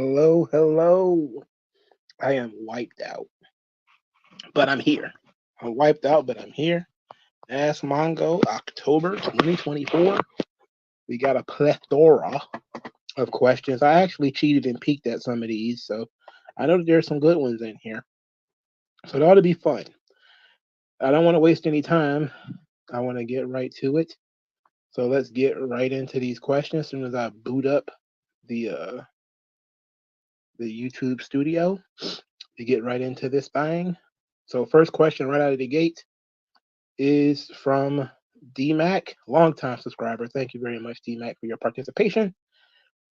Hello, hello. I am wiped out, but I'm here. I'm wiped out, but I'm here. Ask Mongo, October 2024. We got a plethora of questions. I actually cheated and peeked at some of these, so I know that there's some good ones in here. So it ought to be fun. I don't want to waste any time. I want to get right to it. So let's get right into these questions as soon as I boot up the uh the YouTube studio to get right into this thing. So first question right out of the gate is from DMAC, longtime subscriber. Thank you very much, DMAC, for your participation.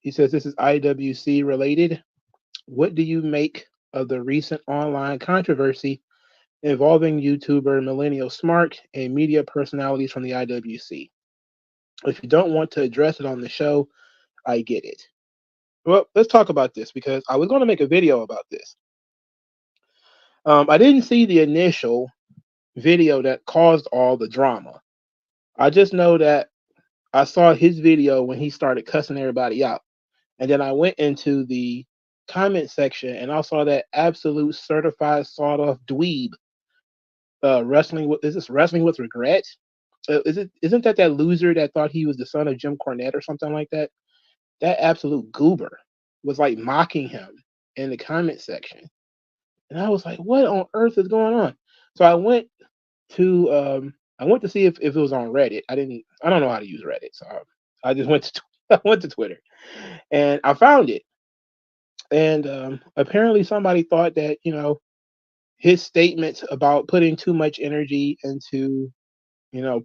He says this is IWC related. What do you make of the recent online controversy involving YouTuber Millennial Smart and media personalities from the IWC? If you don't want to address it on the show, I get it. Well, let's talk about this because I was going to make a video about this. I didn't see the initial video that caused all the drama. I just know that I saw his video when he started cussing everybody out. And then I went into the comment section and I saw that absolute certified sawed off dweeb wrestling with, is this wrestling with regret? Isn't that loser that thought he was the son of Jim Cornette or something like that? That absolute goober was like mocking him in the comment section. And I was like, what on earth is going on? So to I went to see if it was on Reddit. I don't know how to use Reddit, so I just went to I went to Twitter, and I found it. And apparently, somebody thought that his statements about putting too much energy into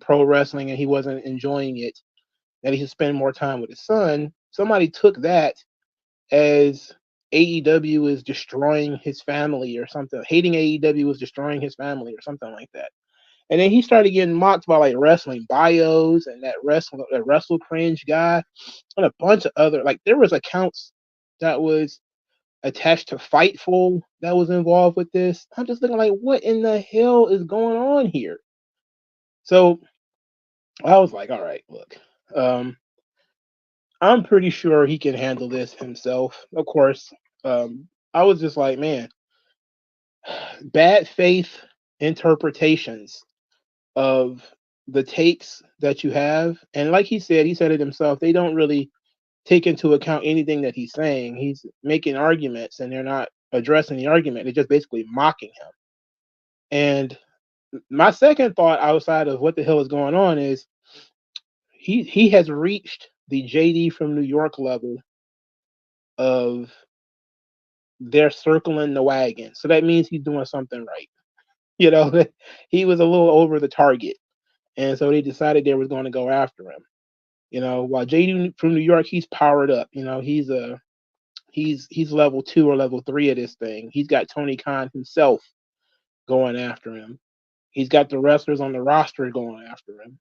pro wrestling and he wasn't enjoying it, that he should spend more time with his son. Somebody took that as AEW is destroying his family or something. Hating AEW is destroying his family or something like that. And then he started getting mocked by like wrestling bios and that wrestle cringe guy and a bunch of other like there was accounts that was attached to Fightful that was involved with this. I'm just thinking like, what in the hell is going on here? So I was like, all right, look, um, I'm pretty sure he can handle this himself. Of course, I was just like, man, bad faith interpretations of the takes that you have. And like he said it himself, they don't really take into account anything that he's saying. He's making arguments and they're not addressing the argument. They're just basically mocking him. And my second thought outside of what the hell is going on is he has reached the JD from New York level of they're circling the wagon. So that means he's doing something right. You know, he was a little over the target. And so they decided they was going to go after him. While JD from New York, he's powered up. He's level 2 or level 3 of this thing. He's got Tony Khan himself going after him. He's got the wrestlers on the roster going after him.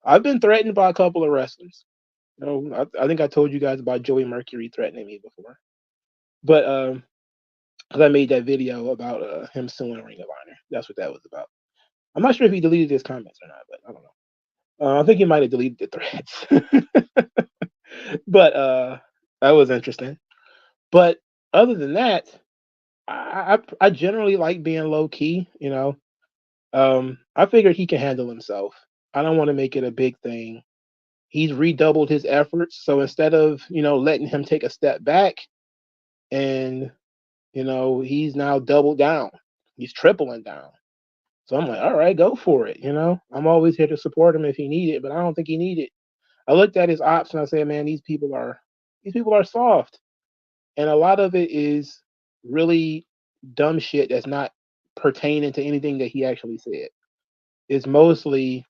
I've been threatened by a couple of wrestlers. I think I told you guys about Joey Mercury threatening me before. But because I made that video about him suing Ring of Honor. That's what that was about. I'm not sure if he deleted his comments or not, but I don't know. I think he might have deleted the threads. But that was interesting. But other than that, I generally like being low key. I figured he can handle himself. I don't want to make it a big thing. He's redoubled his efforts, so instead of letting him take a step back, and he's now doubled down. He's tripling down. So I'm like, all right, go for it. I'm always here to support him if he need it, but I don't think he need it. I looked at his ops and I said, man, these people are soft. And a lot of it is really dumb shit that's not pertaining to anything that he actually said. It's mostly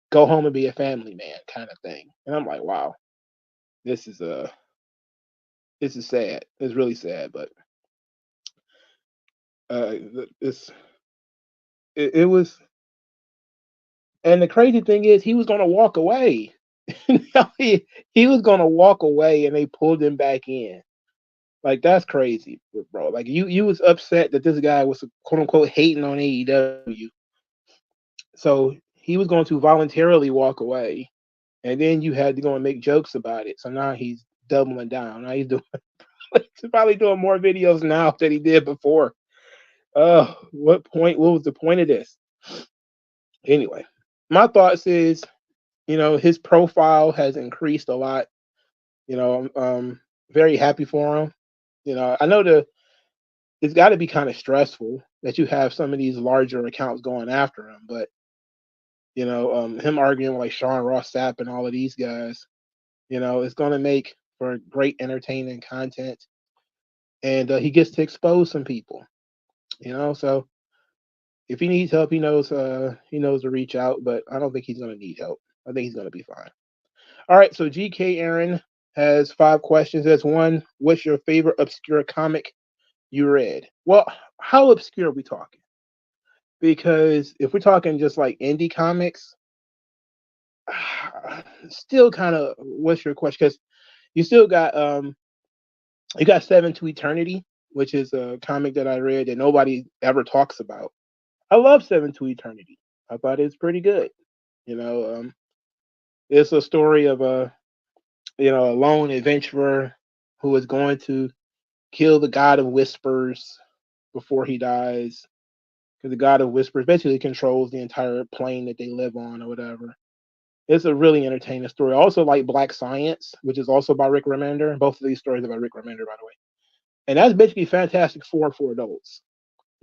go home and be a family man kind of thing. And I'm like, wow, this is sad. It's really sad, but it's it was. And the crazy thing is, he was gonna walk away. he was gonna walk away, and they pulled him back in. Like that's crazy, bro. Like you was upset that this guy was quote unquote hating on AEW, so he was going to voluntarily walk away, and then you had to go and make jokes about it. So now he's doubling down. Now he's doing he's probably doing more videos now than he did before. What was the point of this? Anyway, my thoughts is, his profile has increased a lot. I'm very happy for him. I know it's got to be kind of stressful that you have some of these larger accounts going after him, but him arguing with like Sean Ross Sapp and all of these guys, it's going to make for great entertaining content, and he gets to expose some people. So if he needs help, he knows to reach out, but I don't think he's going to need help. I think he's going to be fine. All right, so GK Aaron has 5 questions. That's one. What's your favorite obscure comic you read? Well, how obscure are we talking? Because if we're talking just like indie comics, still kind of what's your question? Because you still got you got Seven to Eternity, which is a comic that I read that nobody ever talks about. I love Seven to Eternity. I thought it's pretty good. It's a story of a lone adventurer who is going to kill the God of Whispers before he dies. Because the God of Whispers basically controls the entire plane that they live on or whatever. It's a really entertaining story. I also like Black Science, which is also by Rick Remender. Both of these stories are by Rick Remender, by the way. And that's basically Fantastic Four for adults.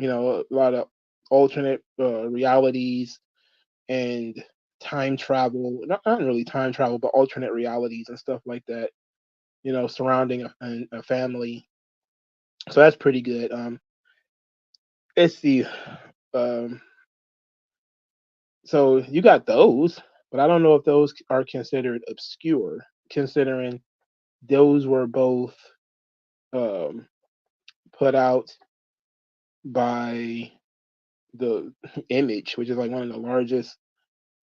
A lot of alternate realities and time travel. Not really time travel, but alternate realities and stuff like that, surrounding a family. So that's pretty good. Let's see. So you got those, but I don't know if those are considered obscure, considering those were both put out by the Image, which is like one of the largest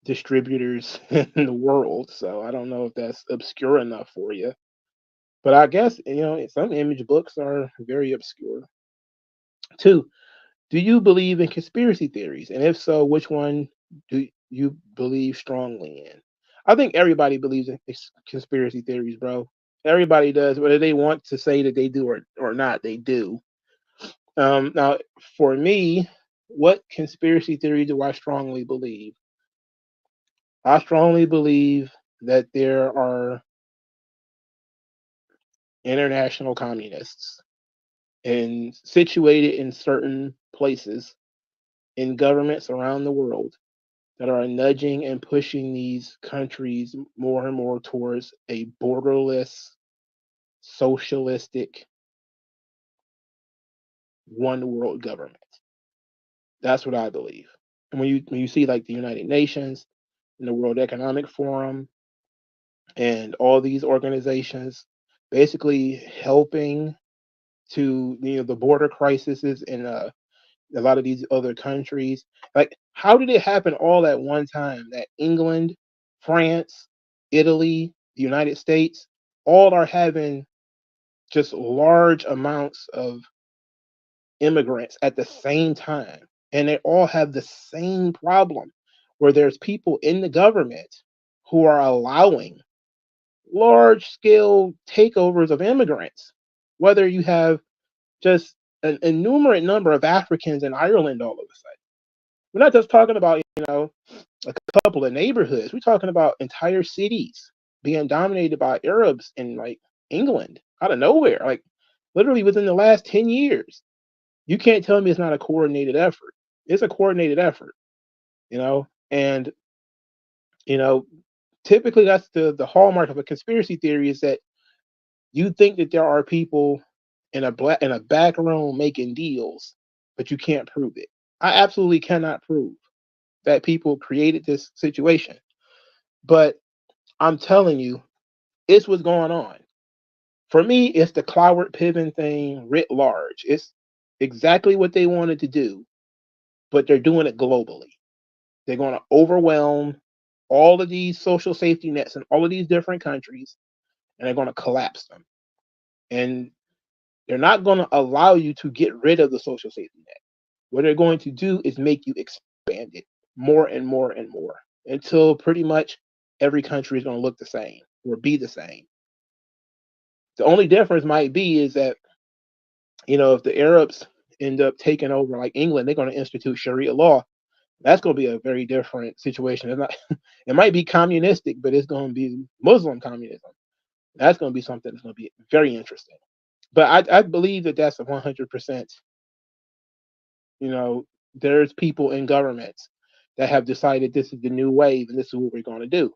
distributors in the world. So I don't know if that's obscure enough for you. But I guess, some Image books are very obscure. 2, do you believe in conspiracy theories? And if so, which one do you believe strongly in? I think everybody believes in conspiracy theories, bro. Everybody does, whether they want to say that they do or not, they do. Now, for me, what conspiracy theory do I strongly believe? I strongly believe that there are international communists and situated in certain places in governments around the world that are nudging and pushing these countries more and more towards a borderless, socialistic, one world government. That's what I believe. And when you see like the United Nations and the World Economic Forum and all these organizations basically helping to the border crises in a lot of these other countries. Like, how did it happen all at one time that England, France, Italy, the United States, all are having just large amounts of immigrants at the same time? And they all have the same problem where there's people in the government who are allowing large scale takeovers of immigrants, whether you have just an innumerate number of Africans in Ireland all of a sudden. We're not just talking about, a couple of neighborhoods. We're talking about entire cities being dominated by Arabs in like England out of nowhere, like literally within the last 10 years. You can't tell me it's not a coordinated effort. It's a coordinated effort, and, you know, typically that's the hallmark of a conspiracy theory is that you think that there are people in a back room making deals, but you can't prove it. I absolutely cannot prove that people created this situation. But I'm telling you, it's what's going on. For me, it's the Cloward Piven thing writ large. It's exactly what they wanted to do, but they're doing it globally. They're going to overwhelm all of these social safety nets in all of these different countries, and they're going to collapse them. And they're not going to allow you to get rid of the social safety net. What they're going to do is make you expand it more and more and more until pretty much every country is going to look the same or be the same. The only difference might be is that, if the Arabs end up taking over like England, they're going to institute Sharia law. That's going to be a very different situation. It's not, it might be communistic, but it's going to be Muslim communism. That's going to be something that's going to be very interesting. But I believe that that's a 100%. There's people in governments that have decided this is the new wave and this is what we're going to do,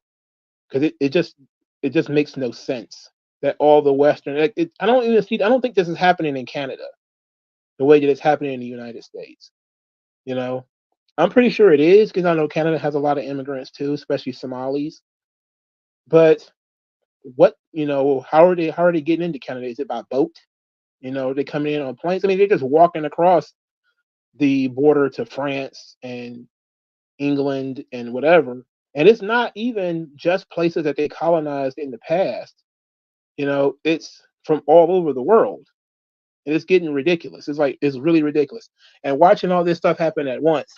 because it just makes no sense that all the Western. I don't even see. I don't think this is happening in Canada the way that it's happening in the United States. You know, I'm pretty sure it is, because I know Canada has a lot of immigrants too, especially Somalis. But how are they getting into Canada? Is it by boat? They coming in on planes. I mean, they're just walking across the border to France and England and whatever. And it's not even just places that they colonized in the past. It's from all over the world. And it's getting ridiculous. It's really ridiculous. And watching all this stuff happen at once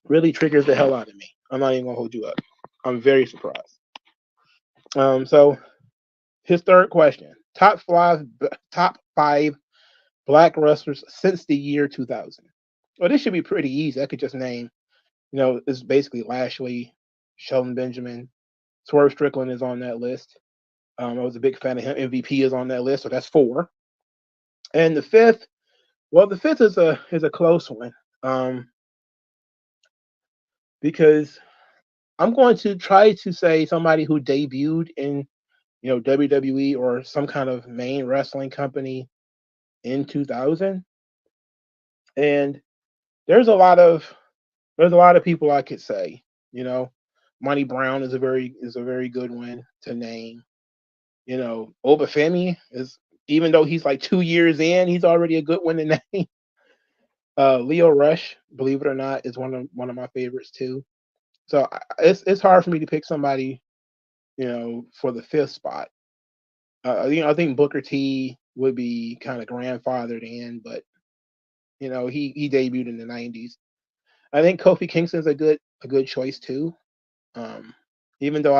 really triggers the hell out of me. I'm not even gonna hold you up. I'm very surprised. So his third question: top five black wrestlers since the year 2000. Well, this should be pretty easy. I could just name. It's basically Lashley, Shelton Benjamin, Swerve Strickland is on that list. I was a big fan of him. MVP is on that list, so that's four. And the fifth is a close one, because I'm going to try to say somebody who debuted in WWE or some kind of main wrestling company in 2000. And there's a lot of people I could say. Monty Brown is a very good one to name. Obafemi is, even though he's like 2 years in, he's already a good one to name. Leo Rush, believe it or not, is one of my favorites too. So it's hard for me to pick somebody, for the fifth spot. I think Booker T would be kind of grandfathered in, but he debuted in the '90s. I think Kofi Kingston's a good choice too. Um, Even though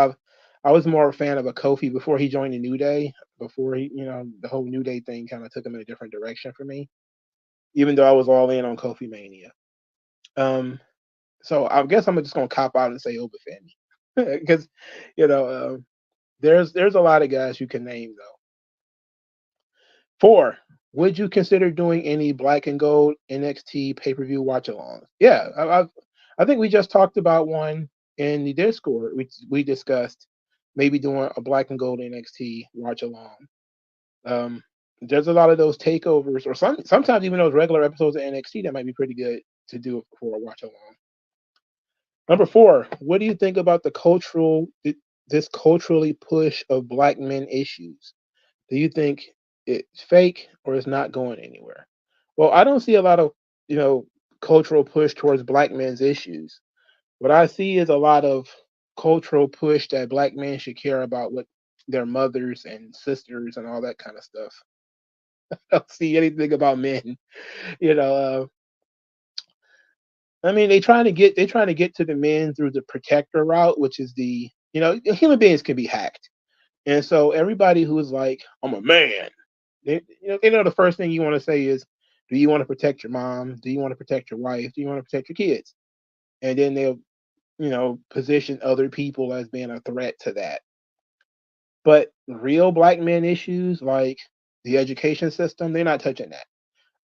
I was more a fan of a Kofi before he joined the New Day. Before the whole New Day thing kind of took him in a different direction for me. Even though I was all in on Kofi Mania. So I guess I'm just gonna cop out and say Obafemi, because you know there's a lot of guys you can name though. Four. Would you consider doing any Black and Gold NXT pay-per-view watch-alongs? Yeah, I think we just talked about one in the Discord. We discussed maybe doing a Black and Gold NXT watch-along. There's a lot of those takeovers, or sometimes even those regular episodes of NXT that might be pretty good to do for a watch-along. Number four, what do you think about this culturally push of Black men issues? Do you think it's fake or it's not going anywhere? Well, I don't see a lot of, cultural push towards Black men's issues. What I see is a lot of cultural push that Black men should care about what their mothers and sisters and all that kind of stuff. I don't see anything about men. You know, I mean, they trying to get to the men through the protector route, which is human beings can be hacked. And so everybody who is like, I'm a man, they know the first thing you want to say is, do you want to protect your mom? Do you want to protect your wife? Do you want to protect your kids? And then they'll, position other people as being a threat to that. But real Black men issues like the education system, they're not touching that.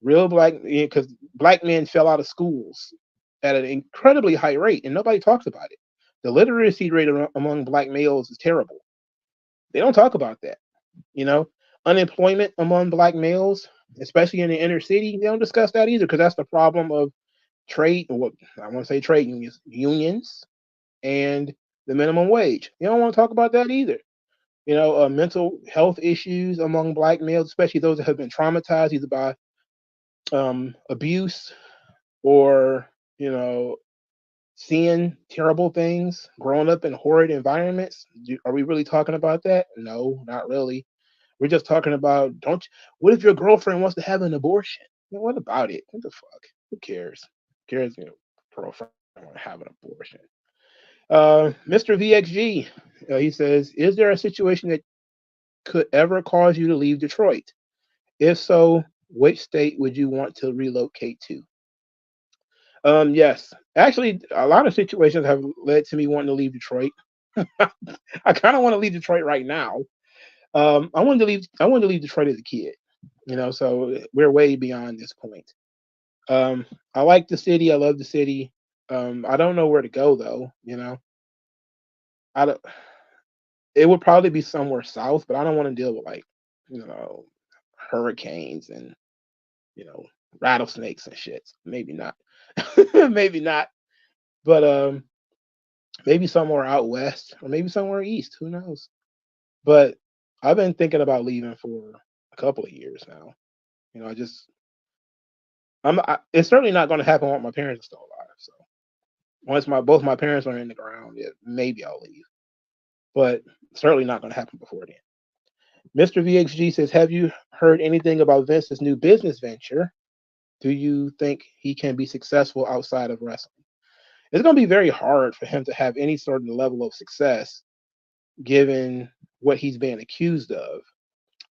Real because Black men fell out of schools at an incredibly high rate, and nobody talks about it. The literacy rate among Black males is terrible. They don't talk about that. Unemployment among Black males, especially in the inner city, they don't discuss that either, because that's the problem of trade. What I want to say, trade unions, and the minimum wage. You don't want to talk about that either. Mental health issues among Black males, especially those that have been traumatized either by abuse or seeing terrible things, growing up in horrid environments. Are we really talking about that? No, not really. We're just talking about what if your girlfriend wants to have an abortion? What about it? What the fuck? Who cares? Who cares? Girlfriend want to have an abortion. Mr. VXG, he says, is there a situation that could ever cause you to leave Detroit? If so, which state would you want to relocate to? Yes. Actually, a lot of situations have led to me wanting to leave Detroit. I kind of want to leave Detroit right now. I wanted to leave Detroit as a kid, so we're way beyond this point. I like the city. I love the city. I don't know where to go though. I don't, it would probably be somewhere south, but I don't want to deal with like, you know, hurricanes and, you know, rattlesnakes and shit. Maybe not. Maybe not. But maybe somewhere out west or maybe somewhere east. Who knows? But I've been thinking about leaving for a couple of years now. I just it's certainly not going to happen while my parents are still alive. So once both my parents are in the ground, yeah, maybe I'll leave. But certainly not going to happen before then. Mr. VXG says, have you heard anything about Vince's new business venture? Do you think he can be successful outside of wrestling? It's going to be very hard for him to have any sort of level of success given what he's being accused of.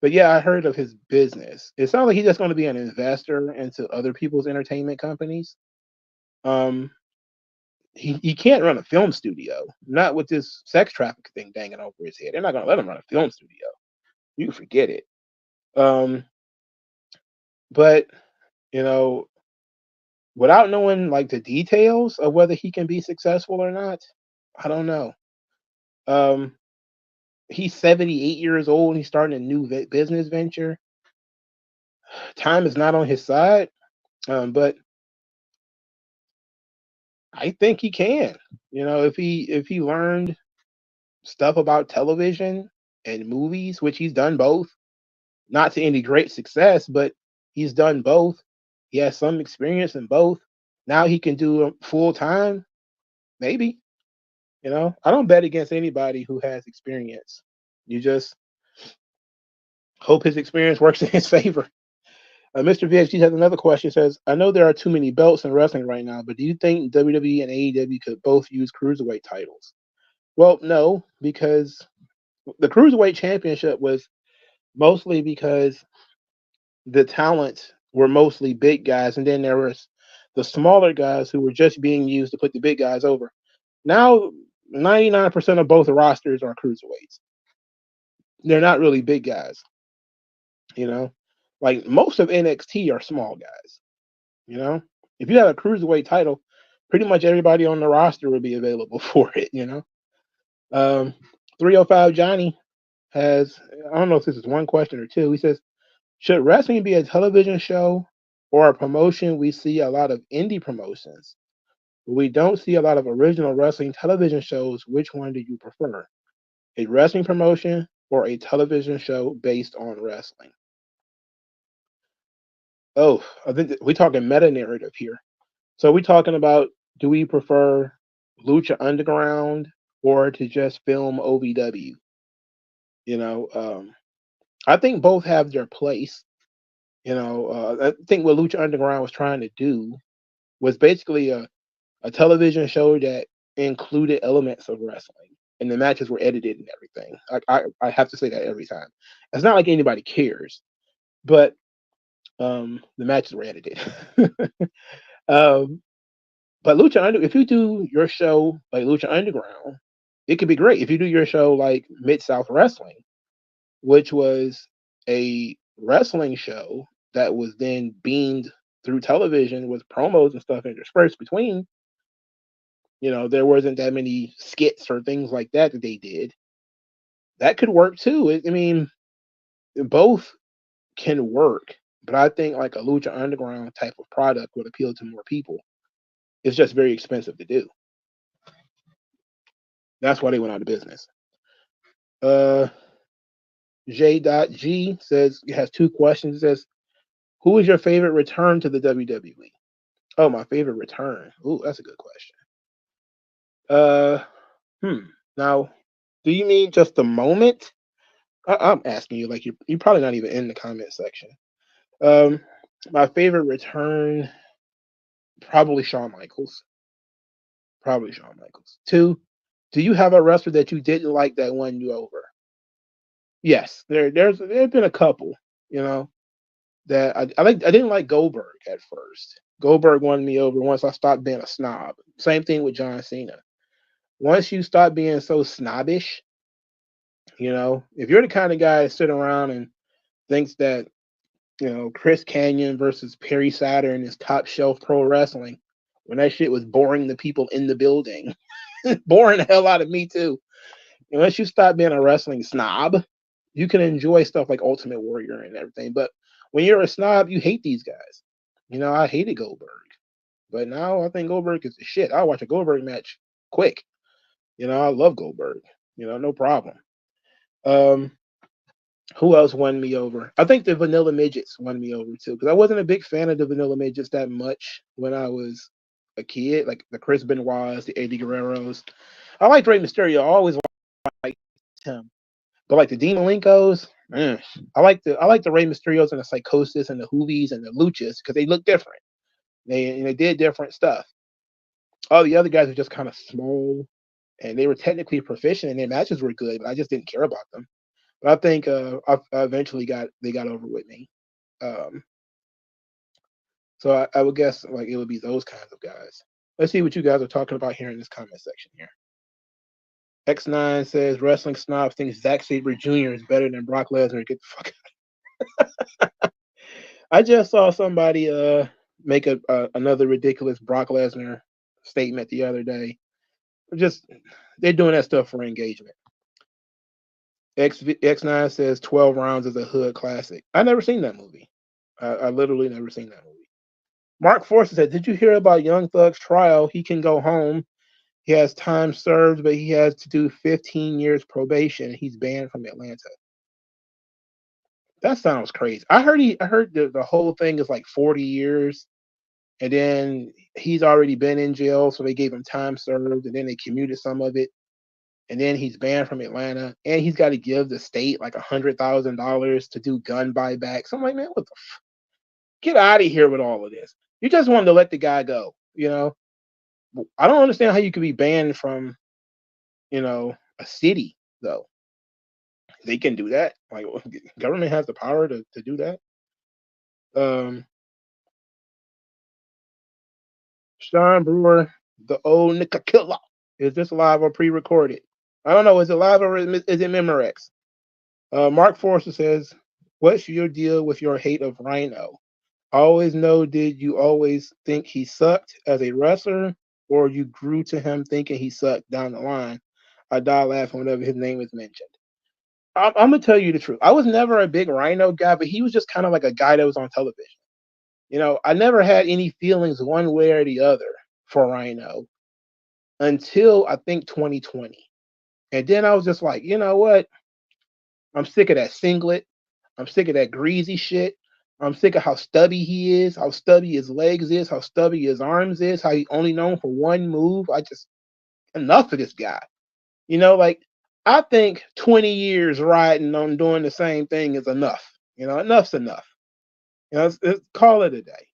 But yeah, I heard of his business. It sounds like he's just going to be an investor into other people's entertainment companies. He can't run a film studio, not with this sex traffic thing dangling over his head. They're not going to let him run a film studio. You can forget it. But you know, without knowing like the details of whether he can be successful or not, I don't know. Um, he's 78 years old and he's starting a new business venture. Time is not on his side, but I think he can. If he learned stuff about television and movies, which he's done both, not to any great success, but he's done both. He has some experience in both. Now he can do it full time, maybe. I don't bet against anybody who has experience. You just hope his experience works in his favor. Mr. VHG has another question. Says, I know there are too many belts in wrestling right now, but do you think WWE and AEW could both use cruiserweight titles? Well, no, because the cruiserweight championship was mostly because the talents were mostly big guys, and then there was the smaller guys who were just being used to put the big guys over. Now, 99% of both rosters are cruiserweights. They're not really big guys, like most of NXT are small guys. If you had a cruiserweight title, pretty much everybody on the roster would be available for it. 305 Johnny has, I don't know if this is one question or two. He says, should wrestling be a television show or a promotion? We see a lot of indie promotions. We don't see a lot of original wrestling television shows. Which one do you prefer? A wrestling promotion or a television show based on wrestling? Oh, I think we're talking meta narrative here. So we're talking about, do we prefer Lucha Underground or to just film OVW? I think both have their place. I think what Lucha Underground was trying to do was basically a television show that included elements of wrestling, and the matches were edited and everything. I have to say that every time. It's not like anybody cares, but the matches were edited. But if you do your show like Lucha Underground, it could be great. If you do your show like Mid South Wrestling, which was a wrestling show that was then beamed through television with promos and stuff interspersed between, there wasn't that many skits or things like that they did. That could work too. I mean, both can work, but I think like a Lucha Underground type of product would appeal to more people. It's just very expensive to do. That's why they went out of business. J.G says, he has two questions. It says, who is your favorite return to the WWE? Oh, my favorite return. Ooh, that's a good question. Now, do you mean just the moment? I'm asking you, like you're probably not even in the comment section. My favorite return, probably Shawn Michaels. Probably Shawn Michaels. Two, do you have a wrestler that you didn't like that won you over? Yes, there's been a couple, you know, that I didn't like Goldberg at first. Goldberg won me over once I stopped being a snob. Same thing with John Cena. Once you stop being so snobbish, if you're the kind of guy that sit around and thinks that, Chris Canyon versus Perry Saturn is top shelf pro wrestling, when that shit was boring the people in the building, boring the hell out of me too. Once you stop being a wrestling snob, you can enjoy stuff like Ultimate Warrior and everything. But when you're a snob, you hate these guys. I hated Goldberg, but now I think Goldberg is the shit. I'll watch a Goldberg match quick. I love Goldberg. No problem. Um, who else won me over? I think the Vanilla Midgets won me over too, because I wasn't a big fan of the Vanilla Midgets that much when I was a kid, like the Chris Benoit's, the Eddie Guerreros. I liked Rey Mysterio. I always liked him. But like the Dean Malenkos, I like the Rey Mysterios and the Psychosis and the Hoovies and the Luchas because they look different. They did different stuff. All the other guys were just kind of small, and they were technically proficient and their matches were good, but I just didn't care about them. But I think I eventually they got over with me. So I would guess like it would be those kinds of guys. Let's see what you guys are talking about here in this comment section here. X9 says wrestling snob thinks Zack Sabre Jr. is better than Brock Lesnar. Get the fuck out. I just saw somebody make another ridiculous Brock Lesnar statement the other day. They're doing that stuff for engagement. X9 says 12 Rounds is a hood classic. I never seen that movie. I literally never seen that movie. Mark Forster said, did you hear about Young Thug's trial? He can go home. He has time served, but he has to do 15 years probation. He's banned from Atlanta. That sounds crazy. I heard the whole thing is like 40 years, and then he's already been in jail, so they gave him time served, and then they commuted some of it, and then he's banned from Atlanta, and he's got to give the state like $100,000 to do gun buybacks. I'm like, man, what the get out of here with all of this. You just wanted to let the guy go, I don't understand how you could be banned from, a city though. They can do that. Like government has the power to do that. Sean Brewer, the old Nicka Killer. Is this live or pre-recorded? I don't know. Is it live or is it Memorex? Mark Forster says, what's your deal with your hate of Rhino? I always know, did you always think he sucked as a wrestler, or you grew to him thinking he sucked down the line? I die laughing whenever his name is mentioned. I'm going to tell you the truth. I was never a big Rhino guy, but he was just kind of like a guy that was on television. I never had any feelings one way or the other for Rhino until I think 2020. And then I was just like, you know what? I'm sick of that singlet. I'm sick of that greasy shit. I'm sick of how stubby he is, how stubby his legs is, how stubby his arms is, how he's only known for one move. Enough of this guy. Like I think 20 years riding on doing the same thing is enough. Enough's enough. Call it a day.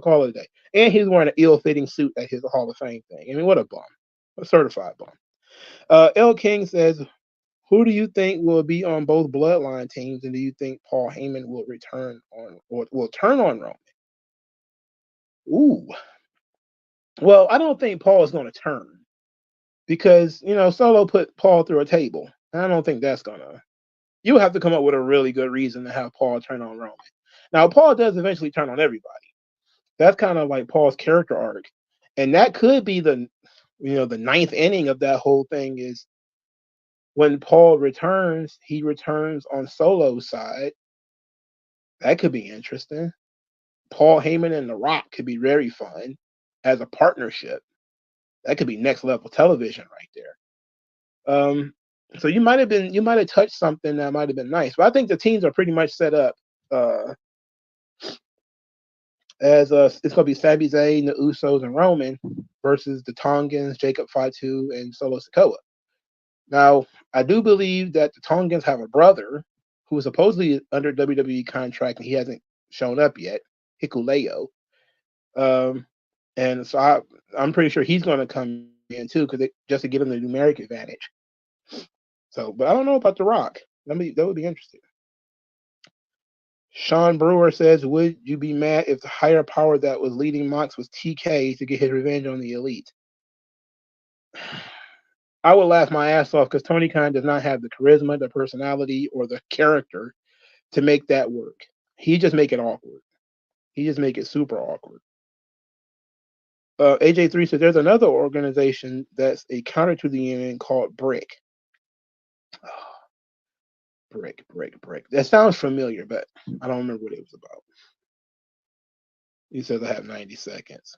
Call it a day. And he's wearing an ill-fitting suit at his Hall of Fame thing. I mean, what a bum. A certified bum. L. King says, who do you think will be on both Bloodline teams, and do you think Paul Heyman will return on or will turn on Roman? Ooh. Well, I don't think Paul is going to turn because, Solo put Paul through a table. I don't think that's going to. You have to come up with a really good reason to have Paul turn on Roman. Now, Paul does eventually turn on everybody. That's kind of like Paul's character arc. And that could be the ninth inning of that whole thing is when Paul returns, he returns on Solo's side. That could be interesting. Paul Heyman and The Rock could be very fun as a partnership. That could be next level television right there. So you might have touched something that might have been nice. But I think the teams are pretty much set up as it's going to be Sami Zayn, the Usos, and Roman versus the Tongans, Jacob Fatu, and Solo Sikoa. Now, I do believe that the Tongans have a brother who is supposedly under WWE contract, and he hasn't shown up yet, Hikuleo. And so I'm pretty sure he's going to come in too, just to give him the numeric advantage. So, but I don't know about The Rock. That would be interesting. Sean Brewer says, would you be mad if the higher power that was leading Mox was TK to get his revenge on the Elite? I would laugh my ass off because Tony Khan does not have the charisma, the personality, or the character to make that work. He just make it awkward. He just make it super awkward. AJ3 says there's another organization that's a counter to the union called Brick. Brick. That sounds familiar, but I don't remember what it was about. He says I have 90 seconds.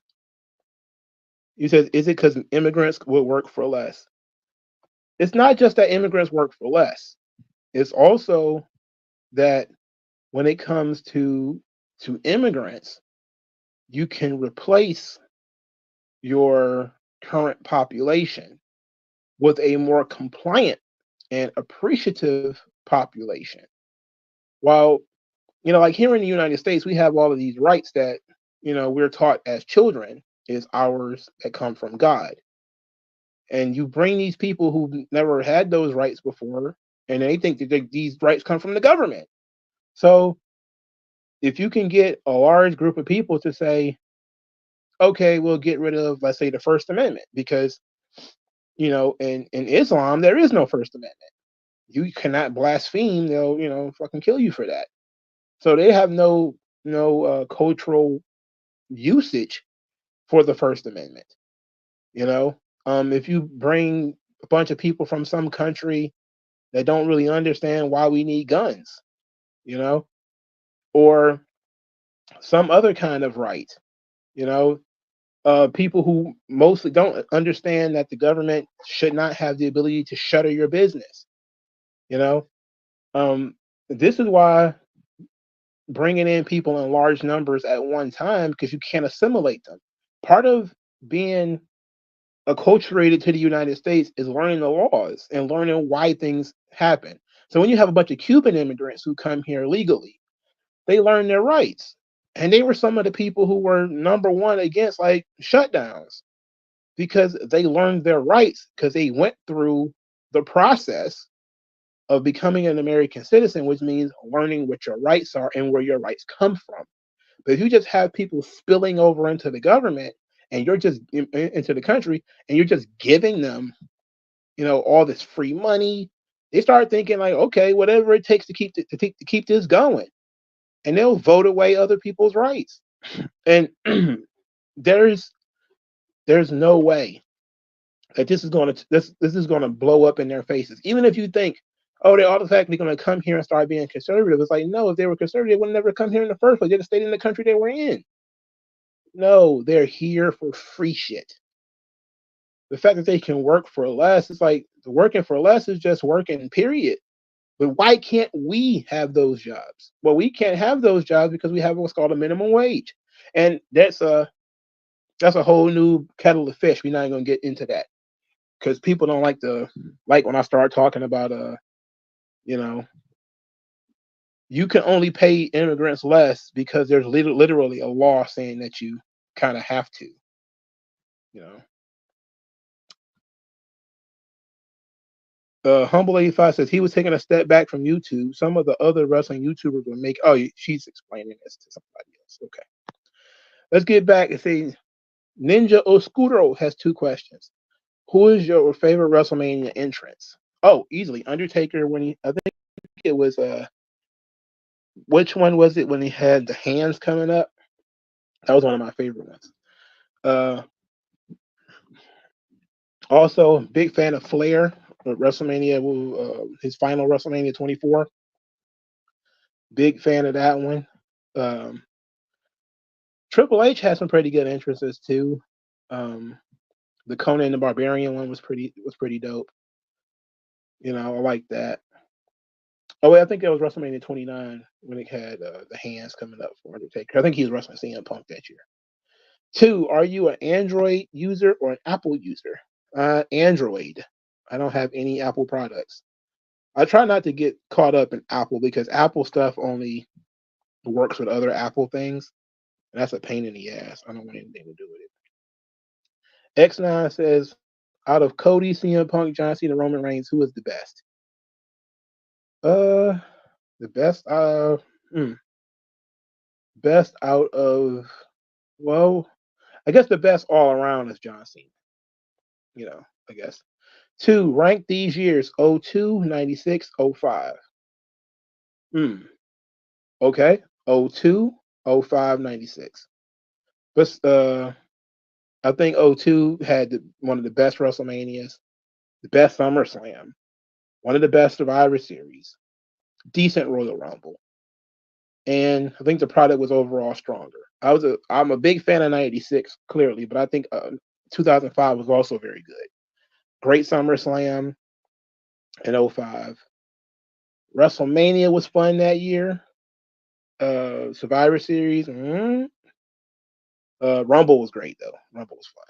He says, is it because immigrants would work for less? It's not just that immigrants work for less. It's also that when it comes to immigrants, you can replace your current population with a more compliant and appreciative population. While, like here in the United States, we have all of these rights that, we're taught as children is ours that come from God. And you bring these people who've never had those rights before, and they think that these rights come from the government. So if you can get a large group of people to say, okay, we'll get rid of, let's say, the First Amendment, because, in Islam, there is no First Amendment. You cannot blaspheme. They'll, fucking kill you for that. So they have no cultural usage for the First Amendment. If you bring a bunch of people from some country that don't really understand why we need guns, or some other kind of right, people who mostly don't understand that the government should not have the ability to shutter your business. This is why bringing in people in large numbers at one time, because you can't assimilate them. Part of being acculturated to the United States is learning the laws and learning why things happen. So when you have a bunch of Cuban immigrants who come here legally, they learn their rights. And they were some of the people who were number one against like shutdowns, because they learned their rights because they went through the process of becoming an American citizen, which means learning what your rights are and where your rights come from. But if you just have people spilling over into the government and you're just into the country and you're just giving them, all this free money, they start thinking like, okay, whatever it takes to keep this going, and they'll vote away other people's rights. And there's no way that this is going to blow up in their faces. Even if you think, oh, they're automatically going to come here and start being conservative. It's like, no, if they were conservative, they would never come here in the first place. They'd have stayed in the country they were in. No, they're here for free shit. The fact that they can work for less, it's like working for less is just working, period. But why can't we have those jobs? Well, we can't have those jobs because we have what's called a minimum wage. And that's a whole new kettle of fish. We're not going to get into that, because people don't like when I start talking about you can only pay immigrants less because there's literally a law saying that you kind of have to. Humble 85 says he was taking a step back from YouTube. Some of the other wrestling YouTubers would make. Oh, she's explaining this to somebody else. Okay, let's get back and say Ninja Oscuro has two questions. Who is your favorite WrestleMania entrance? Oh, easily Undertaker. I think it was which one was it when he had the hands coming up? That was one of my favorite ones. Also, big fan of Flair with WrestleMania, his final WrestleMania 24. Big fan of that one. Triple H has some pretty good entrances too. The Conan the Barbarian one was pretty dope. I like that. Oh wait, I think that was WrestleMania 29 when it had the hands coming up for Undertaker. I think he was wrestling CM Punk that year. 2, are you an Android user or an Apple user? Android. I don't have any Apple products. I try not to get caught up in Apple because Apple stuff only works with other Apple things. And that's a pain in the ass. I don't want anything to do with it. X9 says, out of Cody, CM Punk, John Cena, Roman Reigns, who is the best? The best hmm, best out of, well, I guess the best all around is John Cena. I guess. Two, rank these years: '02, '96, '05. Hmm. Okay. '02, '05, '96. But I think '02 had one of the best WrestleManias, the best SummerSlam, one of the best Survivor Series, decent Royal Rumble, and I think the product was overall stronger. I'm a big fan of '96 clearly, but I think 2005 was also very good. Great SummerSlam in '05. WrestleMania was fun that year. Survivor Series, Rumble was great though. Rumble was fun.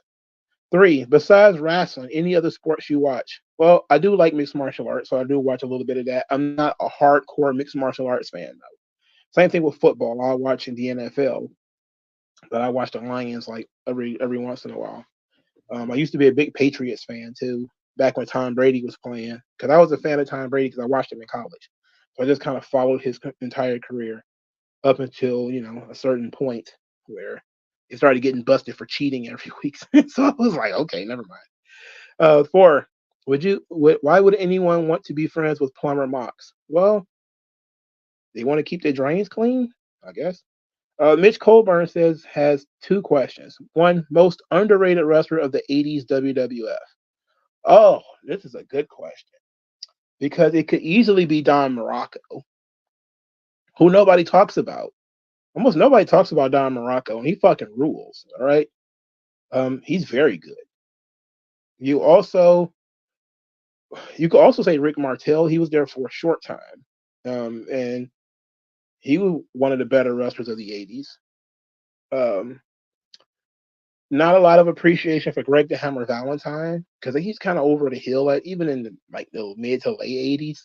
Three, besides wrestling, any other sports you watch? Well, I do like mixed martial arts, so I do watch a little bit of that. I'm not a hardcore mixed martial arts fan though. Same thing with football. I watch in the NFL, but I watch the Lions like every once in a while. I used to be a big Patriots fan too, back when Tom Brady was playing, because I was a fan of Tom Brady because I watched him in college. So I just kind of followed his entire career up until a certain point where he started getting busted for cheating every week. So I was like, okay, never mind. Four, why would anyone want to be friends with Plumber Mox? Well, they want to keep their drains clean, I guess. Mitch Colburn has two questions. One, most underrated wrestler of the '80s WWF. Oh, this is a good question because it could easily be Don Morocco, who nobody talks about. Almost nobody talks about Don Morocco, and he fucking rules. All right, he's very good. You also you could also say Rick Martel. He was there for a short time, and he was one of the better wrestlers of the '80s. Um, Not a lot of appreciation for Greg the Hammer Valentine because he's kind of over the hill, even in the mid to late '80s.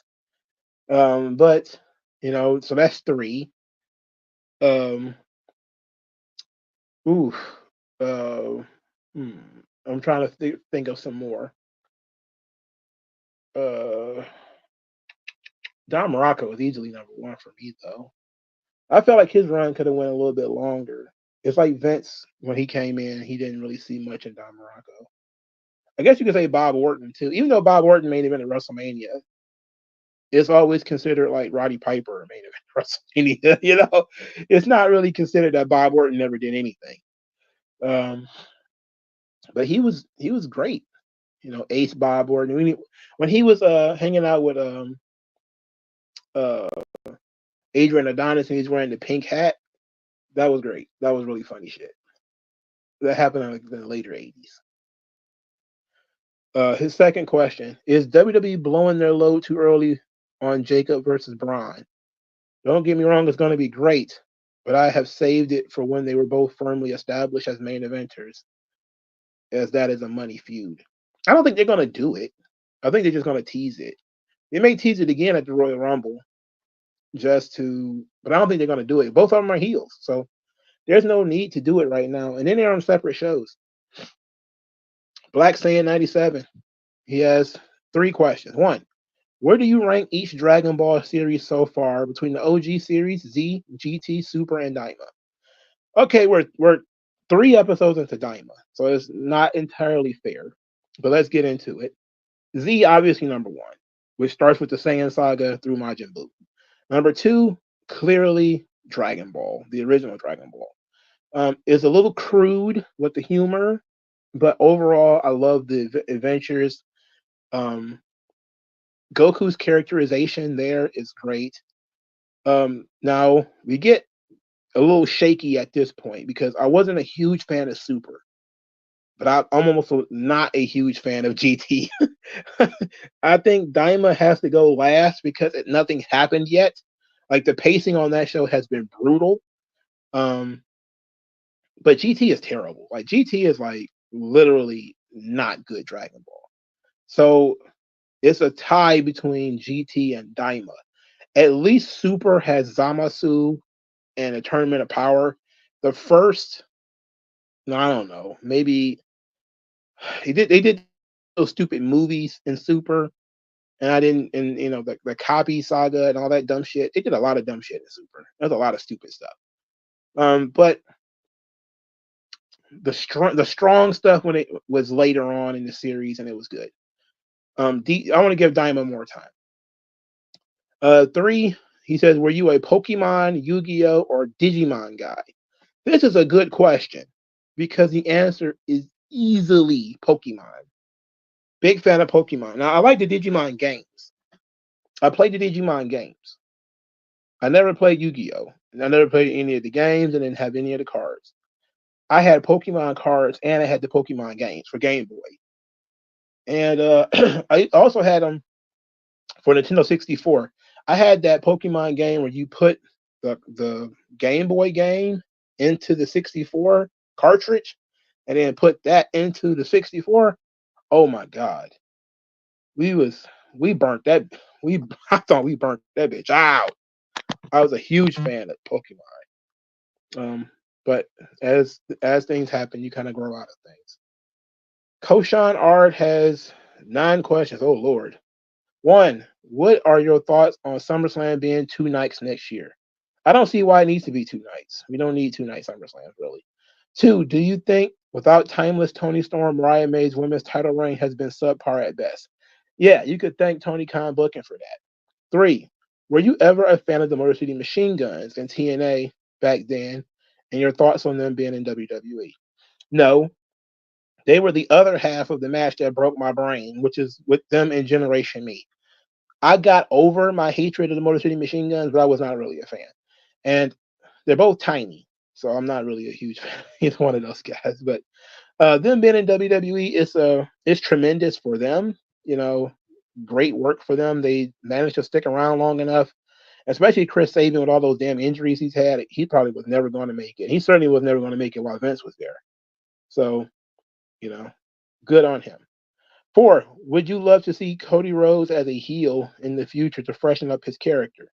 But so that's three. Um, oof. Uh, hmm, I'm trying to think of some more. Uh, Don Morocco is easily number one for me, though. I felt like his run could have went a little bit longer. It's like Vince when he came in, he didn't really see much in Don Morocco. I guess you could say Bob Orton too, even though Bob Orton main event at WrestleMania. It's always considered like Roddy Piper main event WrestleMania. It's not really considered that Bob Orton never did anything. Um, but he was great. Ace Bob Orton. When he was hanging out with uh Adrian Adonis and he's wearing the pink hat, that was great. That was really funny shit. That happened in the later '80s. His second question is WWE blowing their load too early on Jacob versus Braun? Don't get me wrong, it's going to be great, but I have saved it for when they were both firmly established as main eventers, as that is a money feud. I don't think they're going to do it. I think they're just going to tease it. They may tease it again at the Royal Rumble, but I don't think they're going to do it. Both of them are heels, so there's no need to do it right now. And then they're on separate shows. Black Saiyan 97. He has three questions. One, where do you rank each Dragon Ball series so far between the OG series, Z, GT, Super, and Daima? Okay, we're 3 episodes into Daima, so it's not entirely fair. But let's get into it. Z obviously number one, which starts with the Saiyan saga through Majin Buu. Number two, clearly Dragon Ball, the original Dragon Ball. It's a little crude with the humor, but overall, I love the adventures. Um, Goku's characterization there is great. Now we get a little shaky at this point because I wasn't a huge fan of Super, but I'm almost not a huge fan of GT. I think Daima has to go last because nothing happened yet. Like the pacing on that show has been brutal. Um, but GT is terrible. Like GT is like literally not good Dragon Ball. So it's a tie between GT and Daima. At least Super has Zamasu and a Tournament of Power. The first, no, I don't know, maybe they did those stupid movies in Super, and I didn't, and the copy saga and all that dumb shit. They did a lot of dumb shit in Super. There's a lot of stupid stuff. But the strong stuff when it was later on in the series, and it was good. I want to give Diamond more time. 3, he says, were you a Pokemon, Yu-Gi-Oh, or Digimon guy? This is a good question because the answer is easily Pokemon. Big fan of Pokemon. Now, I like the Digimon games. I played the Digimon games. I never played Yu-Gi-Oh. And I never played any of the games and didn't have any of the cards. I had Pokemon cards and I had the Pokemon games for Game Boy. And I also had them for Nintendo 64. I had that Pokemon game where you put the Game Boy game into the 64 cartridge and then put that into the 64. Oh my God. We burnt that. I thought we burnt that bitch out. I was a huge fan of Pokemon. But as things happen, you kind of grow out of things. Koshan Art has 9 questions. Oh Lord. 1, what are your thoughts on SummerSlam being 2 nights next year? I don't see why it needs to be 2 nights. We don't need 2 night SummerSlams, really. 2, do you think without Timeless Tony Storm, Mariah May's women's title reign has been subpar at best? Yeah, you could thank Tony Khan booking for that. 3, were you ever a fan of the Motor City Machine Guns and TNA back then, and your thoughts on them being in WWE? No, they were the other half of the match that broke my brain, which is with them and Generation Me. I got over my hatred of the Motor City Machine Guns, but I was not really a fan. And they're both tiny, so I'm not really a huge fan of either one of those guys. But them being in WWE is tremendous for them. Great work for them. They managed to stick around long enough, especially Chris Sabin with all those damn injuries he's had. He probably was never going to make it. He certainly was never going to make it while Vince was there. So, good on him. 4, would you love to see Cody Rhodes as a heel in the future to freshen up his character?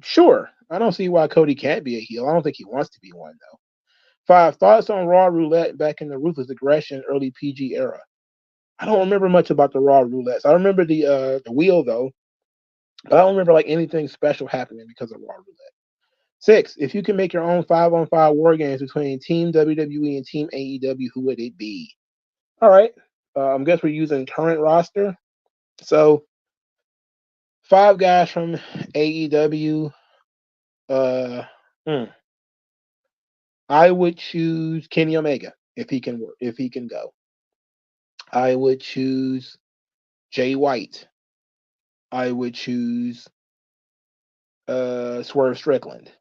Sure. I don't see why Cody can't be a heel. I don't think he wants to be one, though. 5, thoughts on Raw Roulette back in the Ruthless Aggression early PG era? I don't remember much about the Raw Roulettes. I remember the wheel, though, but I don't remember anything special happening because of Raw Roulette. 6, if you can make your own 5-on-5 war games between Team WWE and Team AEW, who would it be? All right. I guess we're using current roster. So 5 guys from AEW. I would choose Kenny Omega if he can go. I would choose Jay White. I would choose Swerve Strickland.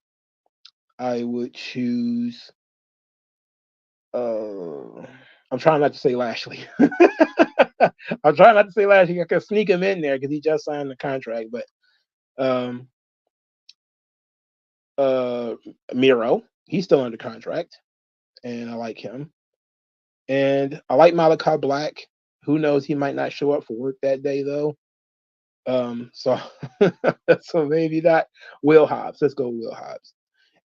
I would choose I'm trying not to say Lashley. I'm trying not to say Lashley. I can sneak him in there because he just signed the contract. But Miro, he's still under contract, and I like him. And I like Malachi Black. Who knows? He might not show up for work that day, though. So maybe not Will Hobbs. Let's go Will Hobbs.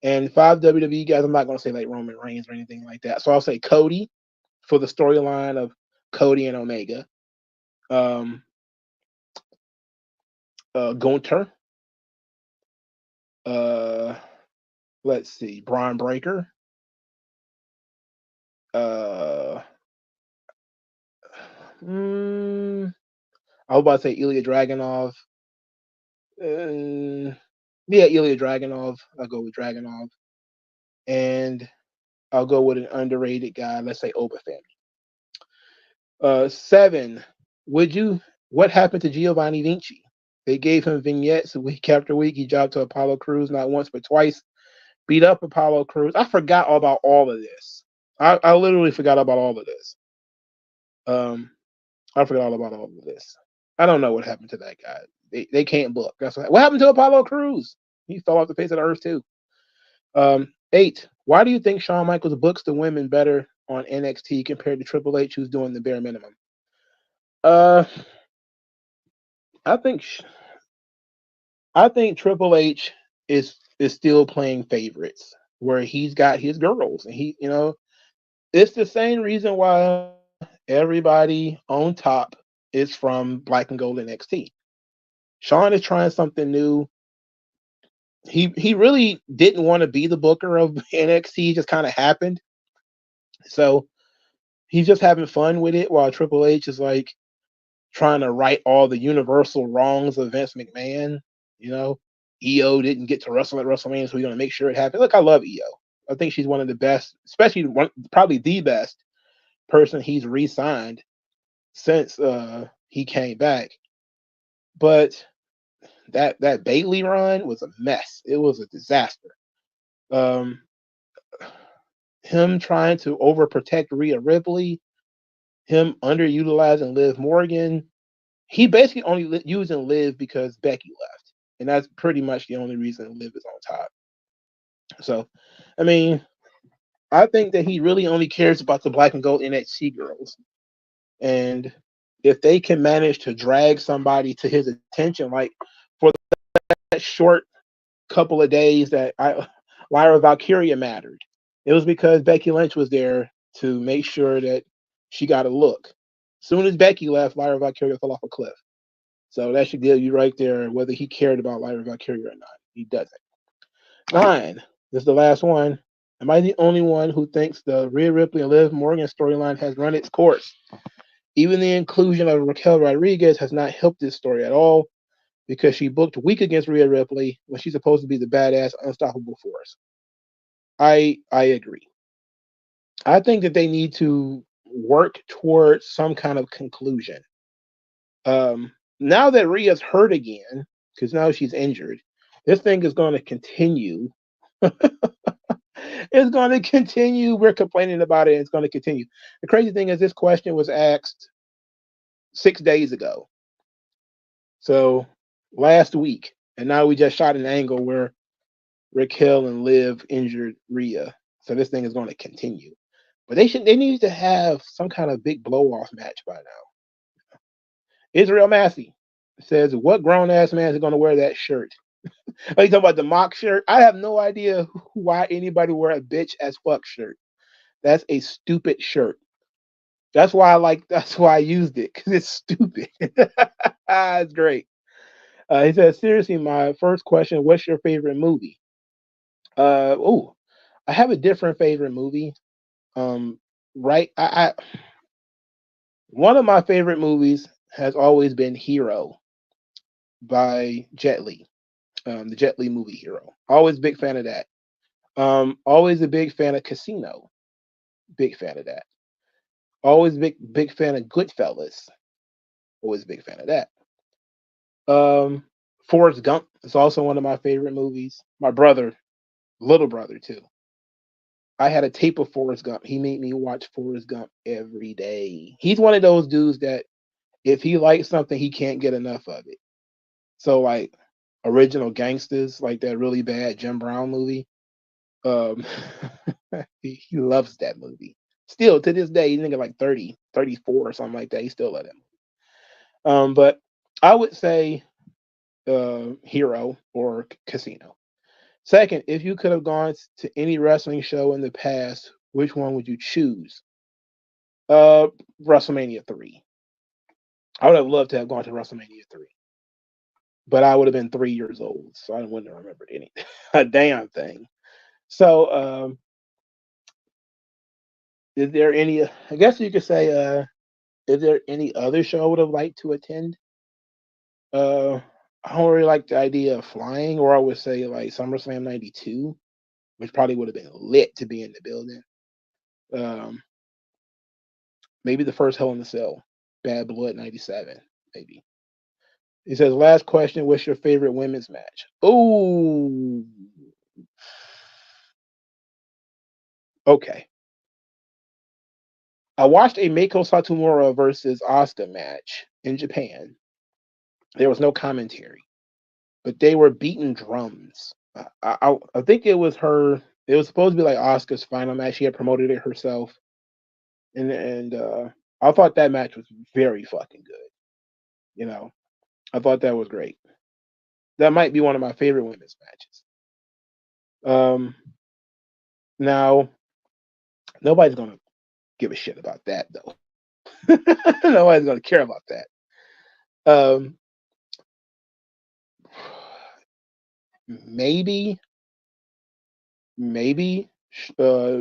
And 5 WWE guys, I'm not going to say like Roman Reigns or anything like that. So I'll say Cody for the storyline of Cody and Omega. Gunther. Let's see, Braun Breaker. I was about to say Ilya Dragunov. Yeah, Ilya Dragunov. I'll go with Dragunov. And I'll go with an underrated guy. Let's say Oba Femi. 7. What happened to Giovanni Vinci? They gave him vignettes week after week. He dropped to Apollo Crews not once but twice. Beat up Apollo Crews. I forgot about all of this. I literally forgot about all of this. I forgot all about all of this. I don't know what happened to that guy. They can't book. That's what happened to Apollo Crews. He fell off the face of the earth too. 8. Why do you think Shawn Michaels books the women better on NXT compared to Triple H, who's doing the bare minimum? I think Triple H is still playing favorites where he's got his girls, and it's the same reason why everybody on top is from Black and Gold NXT. Sean is trying something new. He really didn't want to be the booker of NXT. It just kind of happened. So he's just having fun with it while Triple H is like trying to right all the universal wrongs of Vince McMahon. You know, EO didn't get to wrestle at WrestleMania, so we're going to make sure it happens. Look, I love EO. I think she's one of the best, especially probably the best person he's re-signed since he came back. But that Bayley run was a mess. It was a disaster. Him trying to overprotect Rhea Ripley, him underutilizing Liv Morgan. He basically only using Liv because Becky left, and that's pretty much the only reason Liv is on top. So, I mean, I think that he really only cares about the Black and Gold NXT girls, and if they can manage to drag somebody to his attention, like for that short couple of days that Lyra Valkyria mattered, it was because Becky Lynch was there to make sure that she got a look. As soon as Becky left, Lyra Valkyria fell off a cliff. So that should give you right there whether he cared about Lyra Valkyria or not. He doesn't. 9. This is the last one. Am I the only one who thinks the Rhea Ripley and Liv Morgan storyline has run its course? Even the inclusion of Raquel Rodriguez has not helped this story at all because she booked weak against Rhea Ripley when she's supposed to be the badass, unstoppable force. I agree. I think that they need to work towards some kind of conclusion. Now that Rhea's hurt again, because now she's injured, this thing is going to continue. It's going to continue. We're complaining about it. And it's going to continue. The crazy thing is this question was asked 6 days ago. So last week. And now we just shot an angle where Raquel and Liv injured Rhea. So this thing is going to continue. But they need to have some kind of big blow-off match by now. Israel Massey says, what grown-ass man is going to wear that shirt? Are you talking about the mock shirt? I have no idea why anybody wear a bitch as fuck shirt. That's a stupid shirt. That's why I used it, because it's stupid. It's great. He says, seriously, my first question, what's your favorite movie? I have a different favorite movie. Right. One of my favorite movies has always been Hero by Jet Li. The Jet Li movie Hero. Always a big fan of that. Always a big fan of Casino. Big fan of that. Always big fan of Goodfellas. Always a big fan of that. Forrest Gump is also one of my favorite movies. My brother, little brother too. I had a tape of Forrest Gump. He made me watch Forrest Gump every day. He's one of those dudes that if he likes something, he can't get enough of it. So like Original Gangsters, like that really bad Jim Brown movie. He loves that movie. Still to this day, he's thinking like 30, 34 or something like that. He still loves that. But I would say Hero or Casino. Second, if you could have gone to any wrestling show in the past, which one would you choose? WrestleMania 3. I would have loved to have gone to WrestleMania 3. But I would have been 3 years old, so I wouldn't have remembered anything. A damn thing. So is there any, I guess you could say, is there any other show I would have liked to attend? I don't really like the idea of flying, or I would say like SummerSlam 92, which probably would have been lit to be in the building. Maybe the first Hell in the Cell, Bad Blood 97, maybe. He says, last question, what's your favorite women's match? Oh, okay. I watched a Meiko Satomura versus Asuka match in Japan. There was no commentary, but they were beating drums. I think it was her. It was supposed to be like Asuka's final match. She had promoted it herself, and I thought that match was very fucking good. You know, I thought that was great. That might be one of my favorite women's matches. Now nobody's gonna give a shit about that though. Nobody's gonna care about that. Um, maybe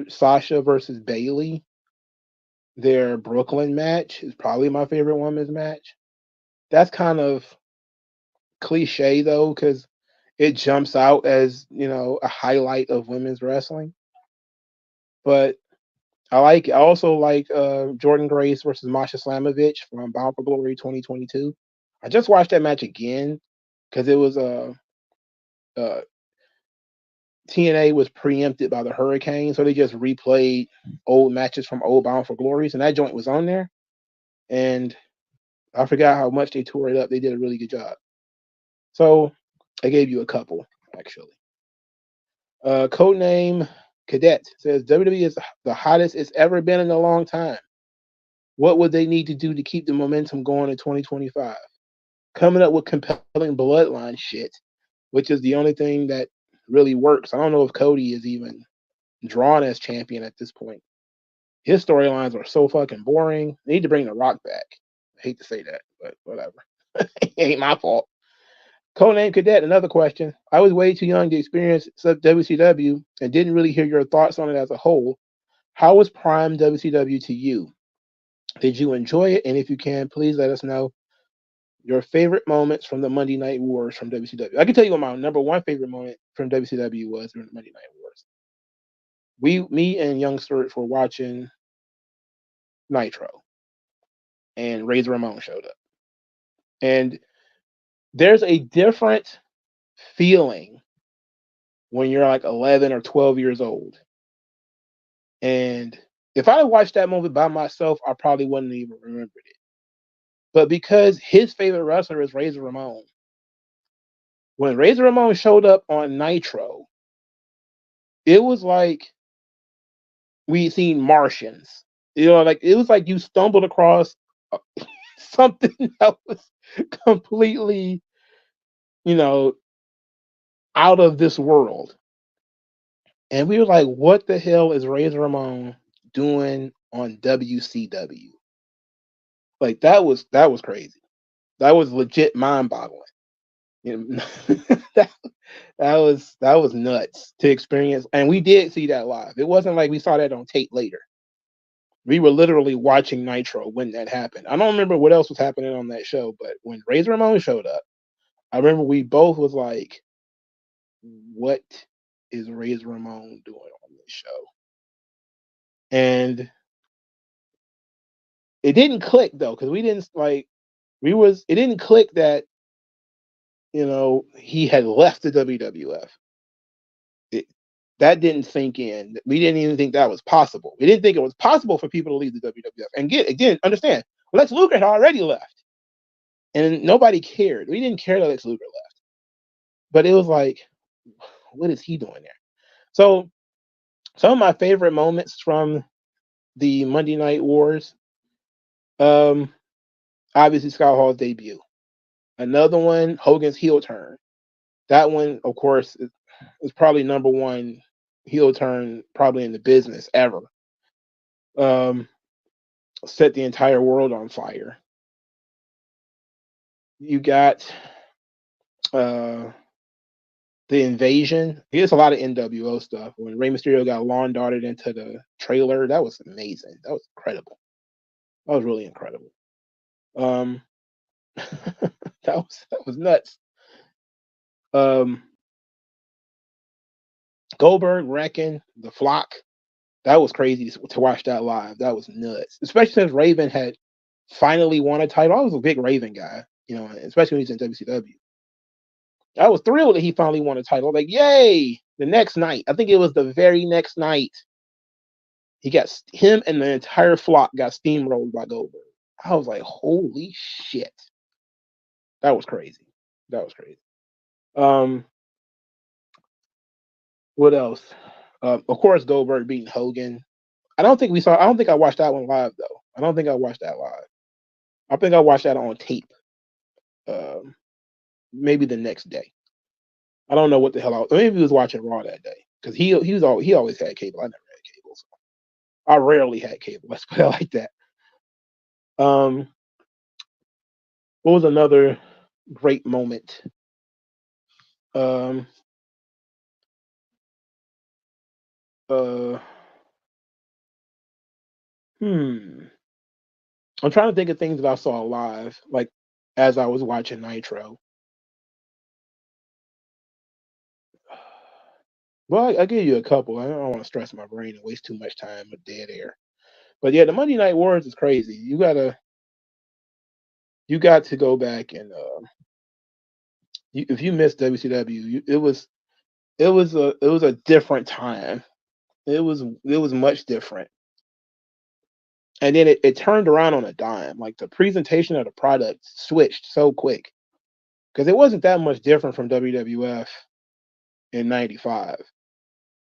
Sasha versus Bailey. Their Brooklyn match is probably my favorite women's match. That's kind of cliche though, because it jumps out as a highlight of women's wrestling. But I also like Jordan Grace versus Masha Slamovich from Bound for Glory 2022. I just watched that match again because it was uh, TNA was preempted by the hurricane, so they just replayed old matches from old Bound for Glories, and that joint was on there. And I forgot how much they tore it up. They did a really good job. So I gave you a couple, actually. Codename Cadet says WWE is the hottest it's ever been in a long time. What would they need to do to keep the momentum going in 2025? Coming up with compelling bloodline shit, which is the only thing that really works. I don't know if Cody is even drawn as champion at this point. His storylines are so fucking boring. They need to bring The Rock back. I hate to say that, but whatever. It ain't my fault. Codename Cadet, another question. I was way too young to experience WCW and didn't really hear your thoughts on it as a whole. How was Prime WCW to you? Did you enjoy it? And if you can, please let us know your favorite moments from the Monday Night Wars from WCW. I can tell you what my number one favorite moment from WCW was during the Monday Night Wars. Me and Young Sturridge were watching Nitro, and Razor Ramon showed up. And there's a different feeling when you're like 11 or 12 years old. And if I had watched that movie by myself, I probably wouldn't even remembered it. But because his favorite wrestler is Razor Ramon, when Razor Ramon showed up on Nitro, it was like we seen Martians. Like it was like you stumbled across something that was completely, out of this world. And we were like, what the hell is Razor Ramon doing on WCW? Like that was crazy. That was legit mind boggling. That, that was nuts to experience. And we did see that live. It wasn't like we saw that on tape later. We were literally watching Nitro when that happened. I don't remember what else was happening on that show, but when Razor Ramon showed up, I remember we both was like, what is Razor Ramon doing on this show? And it didn't click though, because we didn't like it didn't click that he had left the WWF. That didn't sink in. We didn't even think that was possible. We didn't think it was possible for people to leave the WWF. And again, understand, Lex Luger had already left, and nobody cared. We didn't care that Lex Luger left, but it was like, what is he doing there? So, some of my favorite moments from the Monday Night Wars, obviously Scott Hall's debut. Another one, Hogan's heel turn. That one, of course, is probably number one heel turn probably in the business ever. Set the entire world on fire. You got the invasion. Here's a lot of NWO stuff. When Rey Mysterio got lawn darted into the trailer, that was amazing. That was incredible. That was really incredible. That was nuts. Goldberg wrecking the flock. That was crazy to watch that live. That was nuts. Especially since Raven had finally won a title. I was a big Raven guy, especially when he's in WCW. I was thrilled that he finally won a title. Like, yay! The next night, I think it was the very next night, him and the entire flock got steamrolled by Goldberg. I was like, holy shit. That was crazy. That was crazy. What else? Of course, Goldberg beating Hogan. I don't think I watched that one live though. I don't think I watched that live. I think I watched that on tape. Maybe the next day. I don't know what the hell maybe he was watching Raw that day because he always had cable. I never had cable, so I rarely had cable. Let's put it like that. What was another great moment? Um, uh, hmm. I'm trying to think of things that I saw live, like as I was watching Nitro. Well, I give you a couple. I don't want to stress my brain and waste too much time with dead air. But yeah, the Monday Night Wars is crazy. You got to go back and if you missed WCW, it was a different time. It was much different. And then it turned around on a dime. Like the presentation of the product switched so quick because it wasn't that much different from WWF in '95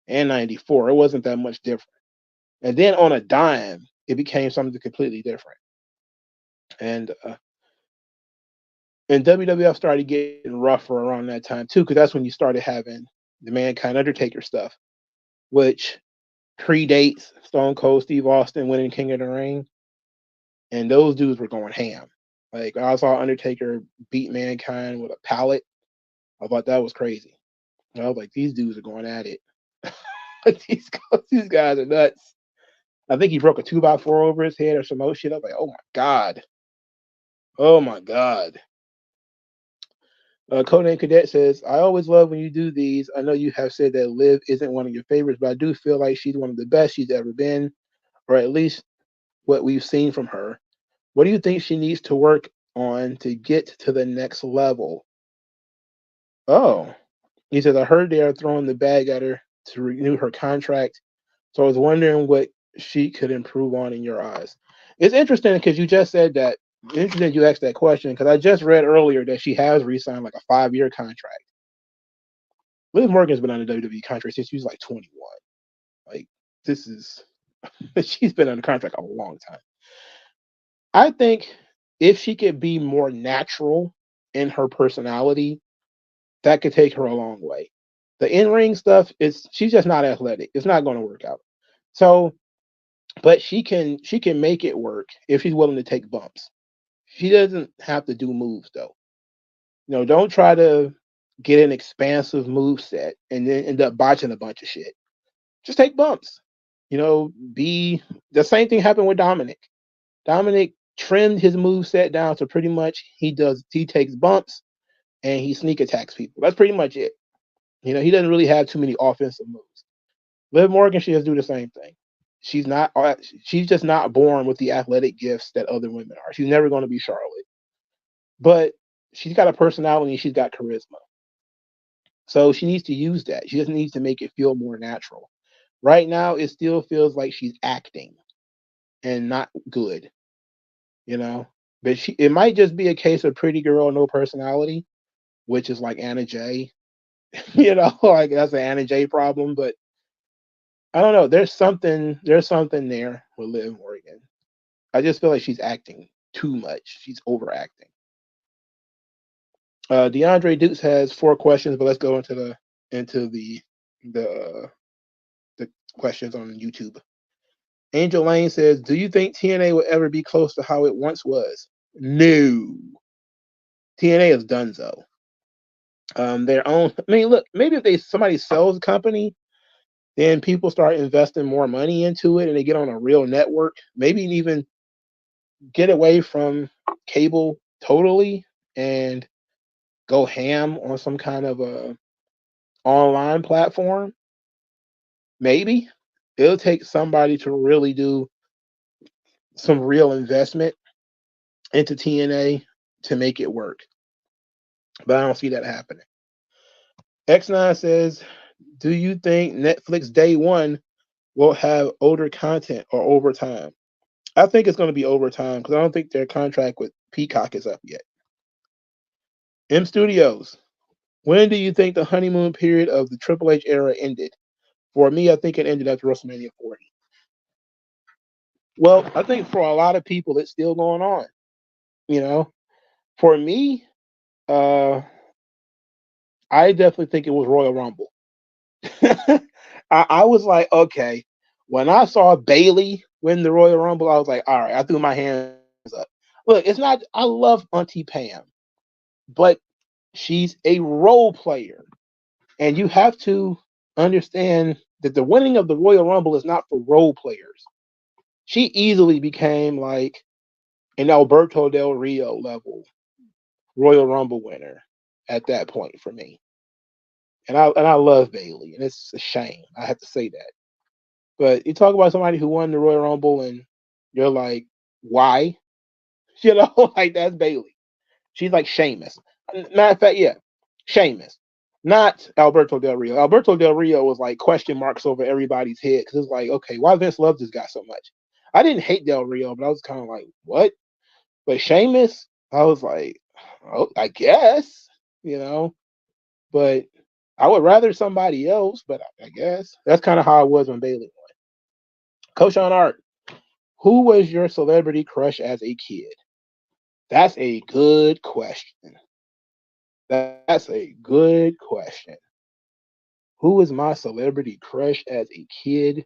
and '94. It wasn't that much different. And then on a dime, it became something completely different. And and WWF started getting rougher around that time too, because that's when you started having the Mankind Undertaker stuff, which predates Stone Cold Steve Austin winning King of the Ring, and those dudes were going ham. Like I saw Undertaker beat Mankind with a pallet. I thought that was crazy. I was like, these dudes are going at it. Like these guys are nuts. I think he broke a 2x4 over his head or some old shit. I was like, oh my god, oh my god. Codename Cadet says, I always love when you do these. I know you have said that Liv isn't one of your favorites, but I do feel like she's one of the best she's ever been, or at least what we've seen from her. What do you think she needs to work on to get to the next level? Oh, he says, I heard they are throwing the bag at her to renew her contract. So I was wondering what she could improve on in your eyes. It's interesting because you just said that. Interesting you asked that question because I just read earlier that she has re-signed like a 5-year contract. Liv Morgan's been on the WWE contract since she was like 21. Like this is she's been under contract a long time. I think if she could be more natural in her personality, that could take her a long way. The in-ring stuff is she's just not athletic. It's not going to work out. So, but she can make it work if she's willing to take bumps. She doesn't have to do moves though. Don't try to get an expansive move set and then end up botching a bunch of shit. Just take bumps. Be the same thing happened with Dominic. Dominic trimmed his move set down to pretty much he takes bumps and he sneak attacks people. That's pretty much it. He doesn't really have too many offensive moves. Liv Morgan, she just do the same thing. She's just not born with the athletic gifts that other women are. She's never going to be Charlotte, but she's got a personality and she's got charisma. So she needs to use that. She just needs to make it feel more natural. Right now, it still feels like she's acting and not good, you know. But it might just be a case of pretty girl, no personality, which is like Anna Jay, like that's an Anna Jay problem. But I don't know. There's something there with Liv Morgan. I just feel like she's acting too much. She's overacting. DeAndre Dukes has 4 questions, but let's go into the questions on YouTube. Angel Lane says, "Do you think TNA will ever be close to how it once was?" No. TNA is donezo. Their own. I mean, look, maybe if somebody sells a company, then people start investing more money into it, and they get on a real network. Maybe even get away from cable totally and go ham on some kind of a online platform. Maybe it'll take somebody to really do some real investment into TNA to make it work. But I don't see that happening. X9 says, do you think Netflix day one will have older content or overtime? I think it's going to be overtime because I don't think their contract with Peacock is up yet. M Studios, when do you think the honeymoon period of the Triple H era ended? For me, I think it ended after WrestleMania 40. Well, I think for a lot of people, it's still going on. For me, I definitely think it was Royal Rumble. I was like, okay. When I saw Bayley win the Royal Rumble, I was like, all right. I threw my hands up. Look, it's not. I love Auntie Pam, but she's a role player, and you have to understand that the winning of the Royal Rumble is not for role players. She easily became like an Alberto Del Rio level Royal Rumble winner at that point for me. And I love Bayley, and it's a shame I have to say that. But you talk about somebody who won the Royal Rumble, and you're like, why? You know, like that's Bayley. She's like Sheamus. Matter of fact, yeah, Sheamus, not Alberto Del Rio. Alberto Del Rio was like question marks over everybody's head because it's like, okay, why Vince loves this guy so much? I didn't hate Del Rio, but I was kind of like, what? But Sheamus, I was like, oh, I guess, you know, but I would rather somebody else, but I guess that's kind of how I was when Bayley won. Coach on Art, who was your celebrity crush as a kid? That's a good question. That's a good question. Who was my celebrity crush as a kid?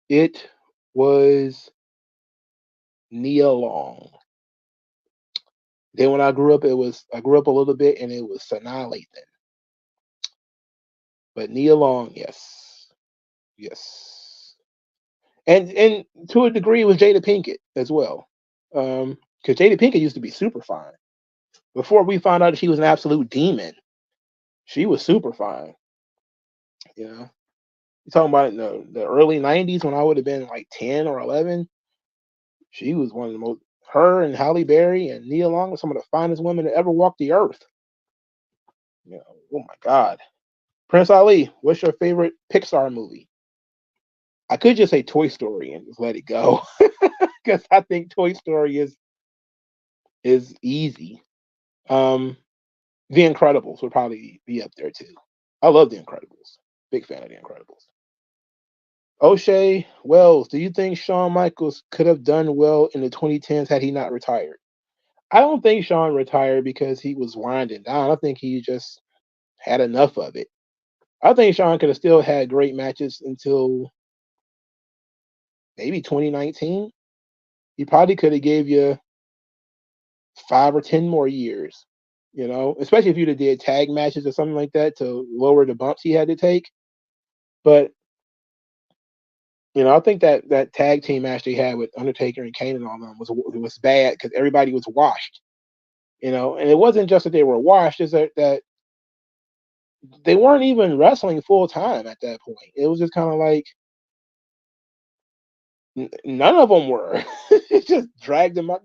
It was Nia Long. Then when I grew up, I grew up a little bit and it was Sanaa Lathan. But Nia Long, yes. Yes. And to a degree with Jada Pinkett as well. Because Jada Pinkett used to be super fine. Before we found out that she was an absolute demon, she was super fine. You know, you're talking about in the early '90s when I would have been like 10 or 11. She was one of the most. Her and Halle Berry and Nia Long were some of the finest women to ever walk the earth. You know, oh my God. Prince Ali, what's your favorite Pixar movie? I could just say Toy Story and just let it go because I think Toy Story is easy. Um, The Incredibles would probably be up there too. I love The Incredibles. Big fan of The Incredibles. O'Shea Wells, do you think Shawn Michaels could have done well in the 2010s had he not retired? I don't think Shawn retired because he was winding down. I think he just had enough of it. I think Shawn could have still had great matches until maybe 2019. He probably could have gave you 5 or 10 more years, you know, especially if you'd have did tag matches or something like that to lower the bumps he had to take. But you know, I think that tag team match they had with Undertaker and Kane and all them was bad because everybody was washed. You know, and it wasn't just that they were washed; is that they weren't even wrestling full time at that point. It was just kind of like none of them were. It just dragged them out.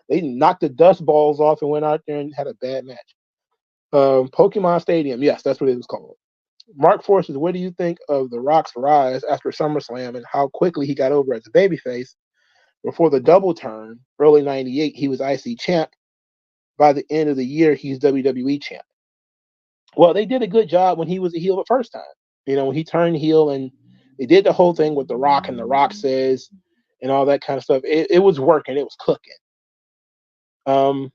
They knocked the dust balls off and went out there and had a bad match. Pokemon Stadium, yes, that's what it was called. Mark Forces, what do you think of The Rock's rise after SummerSlam and how quickly he got over as a babyface? Before the double turn, early '98, he was IC champ. By the end of the year, he's WWE champ. Well, they did a good job when he was a heel the first time. You know, when he turned heel and they did the whole thing with The Rock and The Rock says and all that kind of stuff. It was working. It was cooking. Um,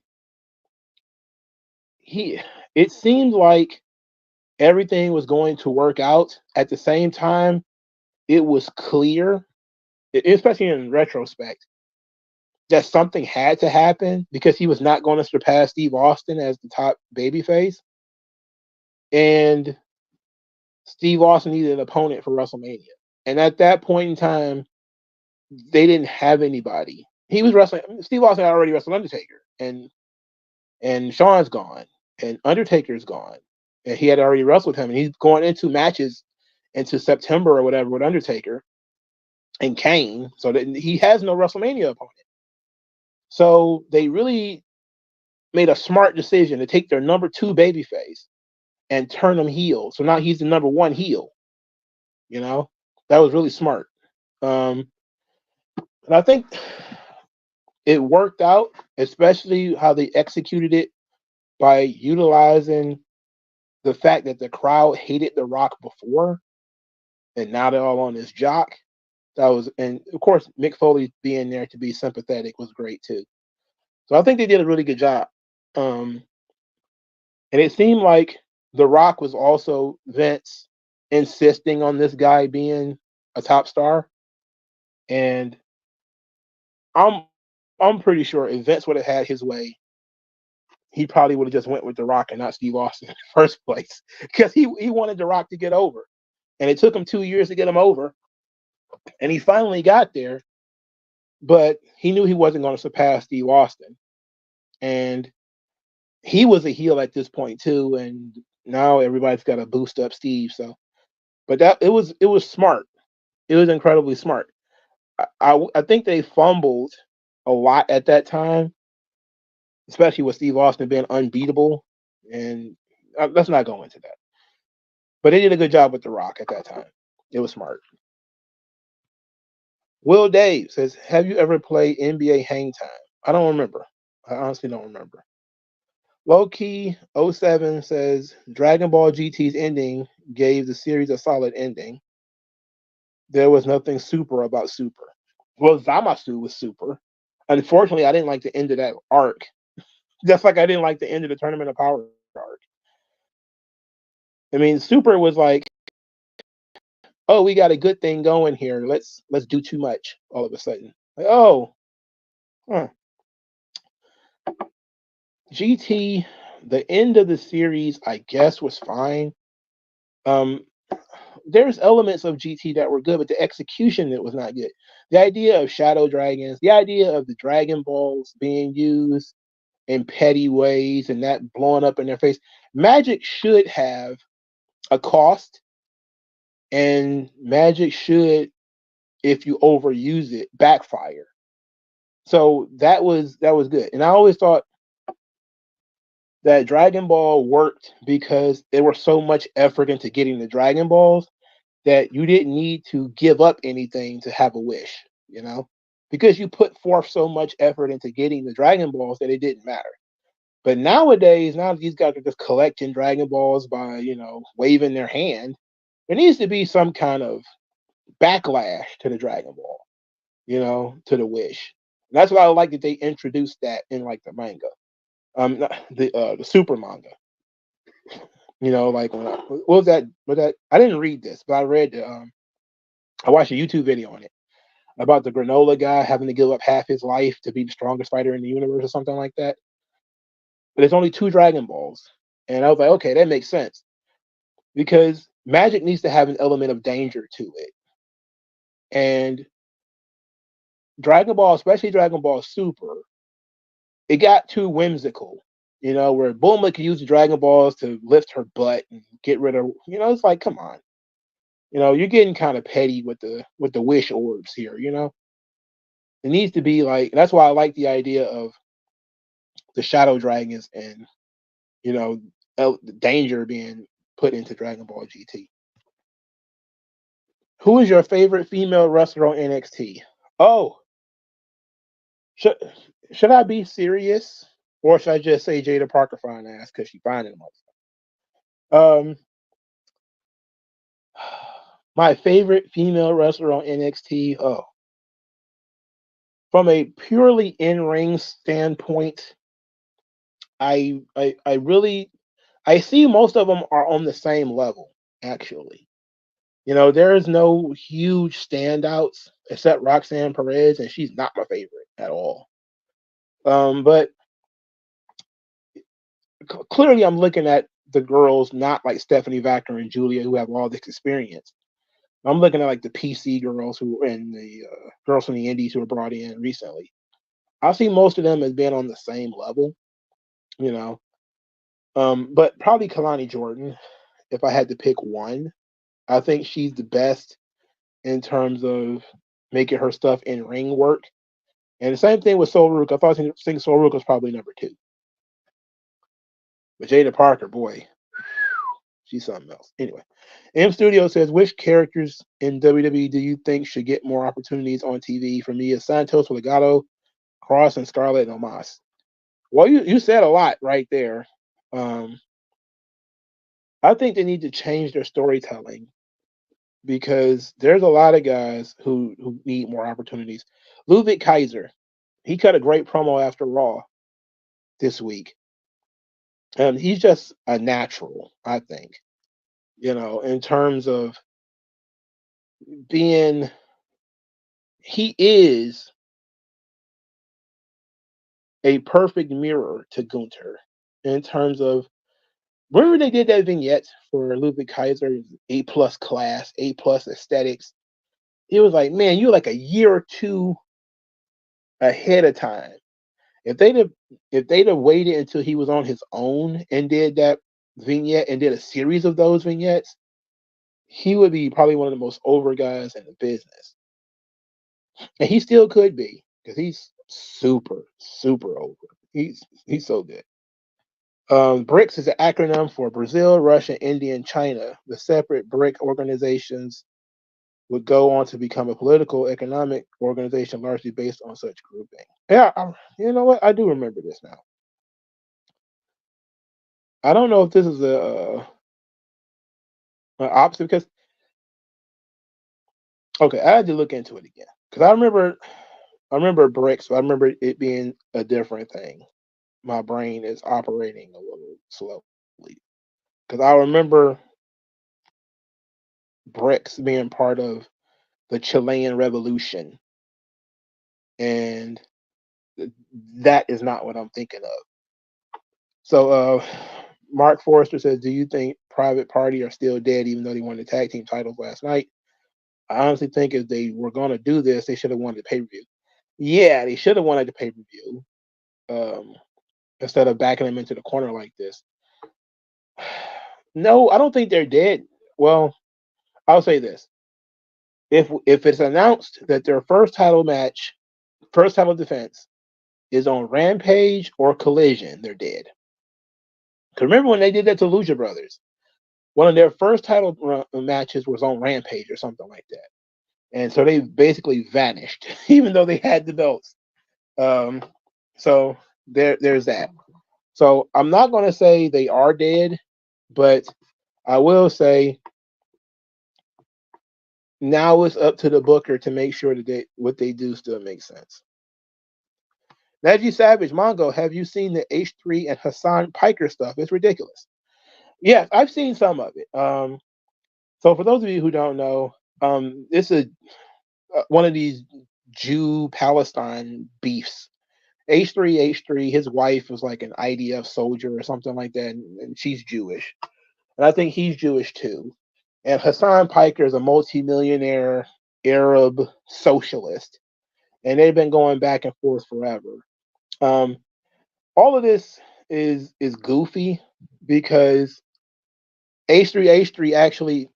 he. It seemed like everything was going to work out. At the same time, it was clear, especially in retrospect, that something had to happen because he was not going to surpass Steve Austin as the top babyface. And Steve Austin needed an opponent for WrestleMania. And at that point in time, they didn't have anybody. He was wrestling. Steve Austin had already wrestled Undertaker, and Shawn's gone, and Undertaker's gone, and he had already wrestled him, and he's going into matches into September or whatever with Undertaker and Kane, so that he has no WrestleMania opponent. So they really made a smart decision to take their number 2 babyface and turn him heel. So now he's the number 1 heel. You know, that was really smart. And I think it worked out, especially how they executed it by utilizing the fact that the crowd hated The Rock before, and now they're all on his jock. That was, and of course, Mick Foley being there to be sympathetic was great too. So I think they did a really good job. And it seemed like The Rock was also Vince insisting on this guy being a top star. And I'm I'm pretty sure if Vince would have had his way, he probably would have just went with The Rock and not Steve Austin in the first place, because he wanted The Rock to get over, and it took him 2 years to get him over, and he finally got there, but he knew he wasn't going to surpass Steve Austin, and he was a heel at this point too, and now everybody's got to boost up Steve. So, but that it was smart. It was incredibly smart. I think they fumbled a lot at that time, especially with Steve Austin being unbeatable. And let's not go into that. But they did a good job with The Rock at that time. It was smart. Will Dave says, "Have you ever played NBA Hang Time?" I don't remember. I honestly don't remember. Lowkey 07 says, "Dragon Ball GT's ending gave the series a solid ending. There was nothing super about Super. Well, Zamasu was super. Unfortunately, I didn't like the end of that arc. Just like I didn't like the end of the Tournament of Power arc. I mean, Super was like, oh, we got a good thing going here. Let's do too much all of a sudden. Like, oh, huh. GT, the end of the series, I guess, was fine. There's elements of GT that were good, but the execution it was not good. The idea of shadow dragons, the idea of the Dragon Balls being used in petty ways and that blowing up in their face. Magic should have a cost, and Magic should, if you overuse it, backfire. So that was good. And I always thought that Dragon Ball worked because there was so much effort into getting the Dragon Balls that you didn't need to give up anything to have a wish, because you put forth so much effort into getting the Dragon Balls that it didn't matter. But nowadays, now these guys are just collecting Dragon Balls by, waving their hand. There needs to be some kind of backlash to the Dragon Ball, to the wish. And that's why I like that they introduced that in like the manga, the super manga. Like what was that? I didn't read this, but I read. I watched a YouTube video on it about the granola guy having to give up half his life to be the strongest fighter in the universe or something like that. But there's only 2 Dragon Balls, and I was like, okay, that makes sense, because Magic needs to have an element of danger to it, and Dragon Ball, especially Dragon Ball Super, it got too whimsical. Where Bulma could use the Dragon Balls to lift her butt and get rid of. It's like, come on. You're getting kind of petty with the wish orbs here. It needs to be like. That's why I like the idea of the shadow dragons and danger being put into Dragon Ball GT. Who is your favorite female wrestler on NXT? Oh, should I be serious, or should I just say Jada Parker fine ass because she fine in the my favorite female wrestler on NXT. Oh, from a purely in-ring standpoint, I really see most of them are on the same level. Actually, there is no huge standouts except Roxanne Perez, and she's not my favorite at all. But clearly, I'm looking at the girls not like Stephanie Vactor and Julia, who have all this experience. I'm looking at like the PC girls and the girls from the Indies who were brought in recently. I see most of them as being on the same level, you know. But probably Kalani Jordan, if I had to pick one. I think she's the best in terms of making her stuff in ring work. And the same thing with Sol Rook. I think Sol Rook was probably number 2. But Jada Parker, boy, she's something else. Anyway, M Studio says, which characters in WWE do you think should get more opportunities on TV? For me, it's Santos, Legado, Cross, and Scarlett and Omos. Well, you said a lot right there. I think they need to change their storytelling because there's a lot of guys who need more opportunities. Ludwig Kaiser, he cut a great promo after Raw this week. And he's just a natural, I think, in terms of being, he is a perfect mirror to Gunter in terms of, remember they did that vignette for Ludwig Kaiser's A+ class, A+ aesthetics. It was like, man, you're like a year or two ahead of time. If they'd have waited until he was on his own and did that vignette and did a series of those vignettes, he would be probably one of the most over guys in the business. And he still could be, because he's super, super over. He's so good. BRICS is an acronym for Brazil, Russia, India, and China. The separate BRIC organizations would go on to become a political, economic organization largely based on such grouping. Yeah, you know what? I do remember this now. I don't know if this is an opposite, because okay, I had to look into it again, because I remember BRICS, but I remember it being a different thing. My brain is operating a little slowly, because I remember BRICS being part of the Chilean Revolution, and that is not what I'm thinking of. So, Mark Forrester says, "Do you think Private Party are still dead, even though they won the tag team titles last night?" I honestly think if they were going to do this, they should have won the pay-per-view. Yeah, they should have won the pay-per-view, instead of backing them into the corner like this. No, I don't think they're dead. Well, I'll say this: if it's announced that their first title defense is on Rampage or Collision, they're dead. Because remember when they did that to Lucha Brothers? One of their first title matches was on Rampage or something like that. And so they basically vanished, even though they had the belts. So there's that. So I'm not going to say they are dead, but I will say now it's up to the booker to make sure that what they do still makes sense. Najee Savage, Mongo, have you seen the H3 and Hassan Piker stuff? It's ridiculous. Yes, I've seen some of it. So for those of you who don't know, this is one of these Jew-Palestine beefs. H3, his wife was like an IDF soldier or something like that, and she's Jewish. And I think he's Jewish too. And Hassan Piker is a multimillionaire Arab socialist. And they've been going back and forth forever. All of this is goofy because H3 actually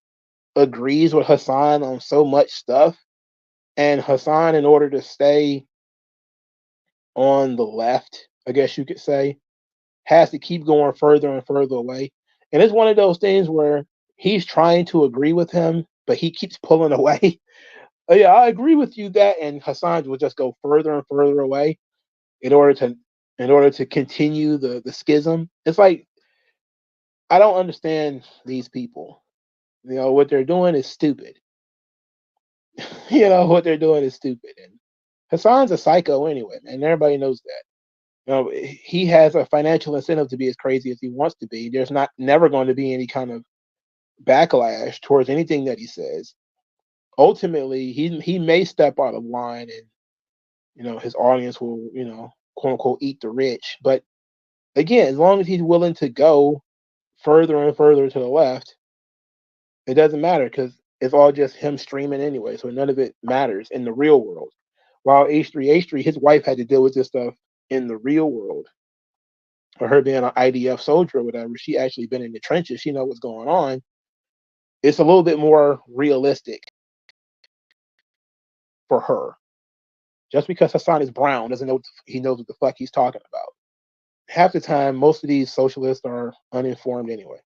agrees with Hassan on so much stuff. And Hassan, in order to stay on the left, I guess you could say, has to keep going further and further away. And it's one of those things where he's trying to agree with him, but he keeps pulling away. Oh, yeah, I agree with you that, and Hassan will just go further and further away in order to continue the schism. It's like, I don't understand these people. What they're doing is stupid. What they're doing is stupid. And Hassan's a psycho anyway, and everybody knows that. He has a financial incentive to be as crazy as he wants to be. There's never going to be any kind of backlash towards anything that he says. Ultimately, he may step out of line, and his audience will, quote unquote, eat the rich. But again, as long as he's willing to go further and further to the left, it doesn't matter because it's all just him streaming anyway. So none of it matters in the real world. While H3, his wife had to deal with this stuff in the real world. For her being an IDF soldier or whatever, she actually been in the trenches. She knows what's going on. It's a little bit more realistic for her. Just because Hassan is brown doesn't know he knows what the fuck he's talking about. Half the time, most of these socialists are uninformed anyway.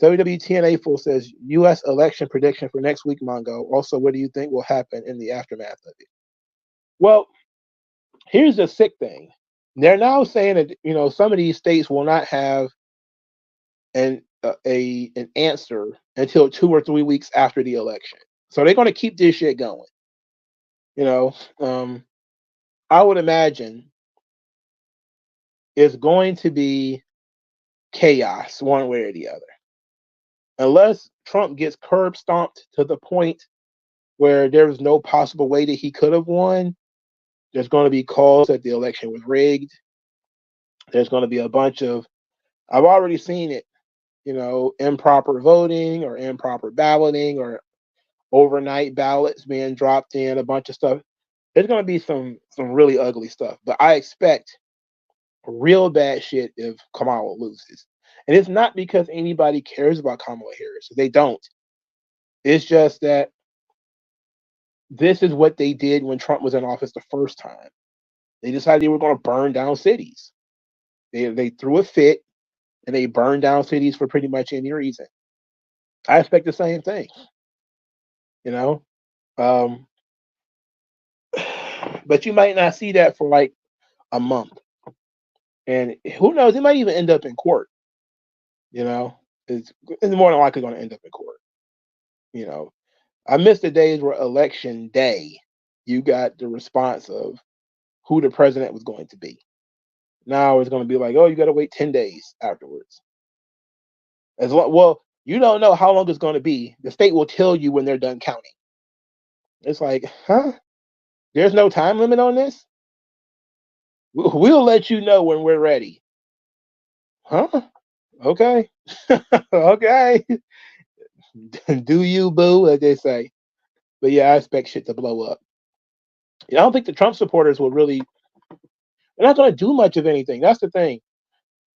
WWE TNA Full says U.S. election prediction for next week, Mongo. Also, what do you think will happen in the aftermath of it? Well, here's the sick thing. They're now saying that some of these states will not have an answer until 2 or 3 weeks after the election. So they're going to keep this shit going. I would imagine it's going to be chaos one way or the other. Unless Trump gets curb stomped to the point where there's no possible way that he could have won, there's going to be calls that the election was rigged. There's going to be a bunch of, I've already seen it, improper voting or improper balloting or overnight ballots being dropped in, a bunch of stuff. There's going to be some really ugly stuff, but I expect real bad shit if Kamala loses. And it's not because anybody cares about Kamala Harris. They don't. It's just that this is what they did when Trump was in office the first time. They decided they were going to burn down cities. They threw a fit and they burned down cities for pretty much any reason. I expect the same thing. But you might not see that for like a month. And who knows, it might even end up in court. It's more than likely going to end up in court. I miss the days where election day, you got the response of who the president was going to be. Now it's going to be like, oh, you got to wait 10 days afterwards. Well, you don't know how long it's going to be. The state will tell you when they're done counting. It's like, huh? There's no time limit on this? We'll let you know when we're ready. Huh? Okay. Okay. Do you, boo, as they say. But yeah, I expect shit to blow up. I don't think the Trump supporters will really, they're not going to do much of anything. That's the thing.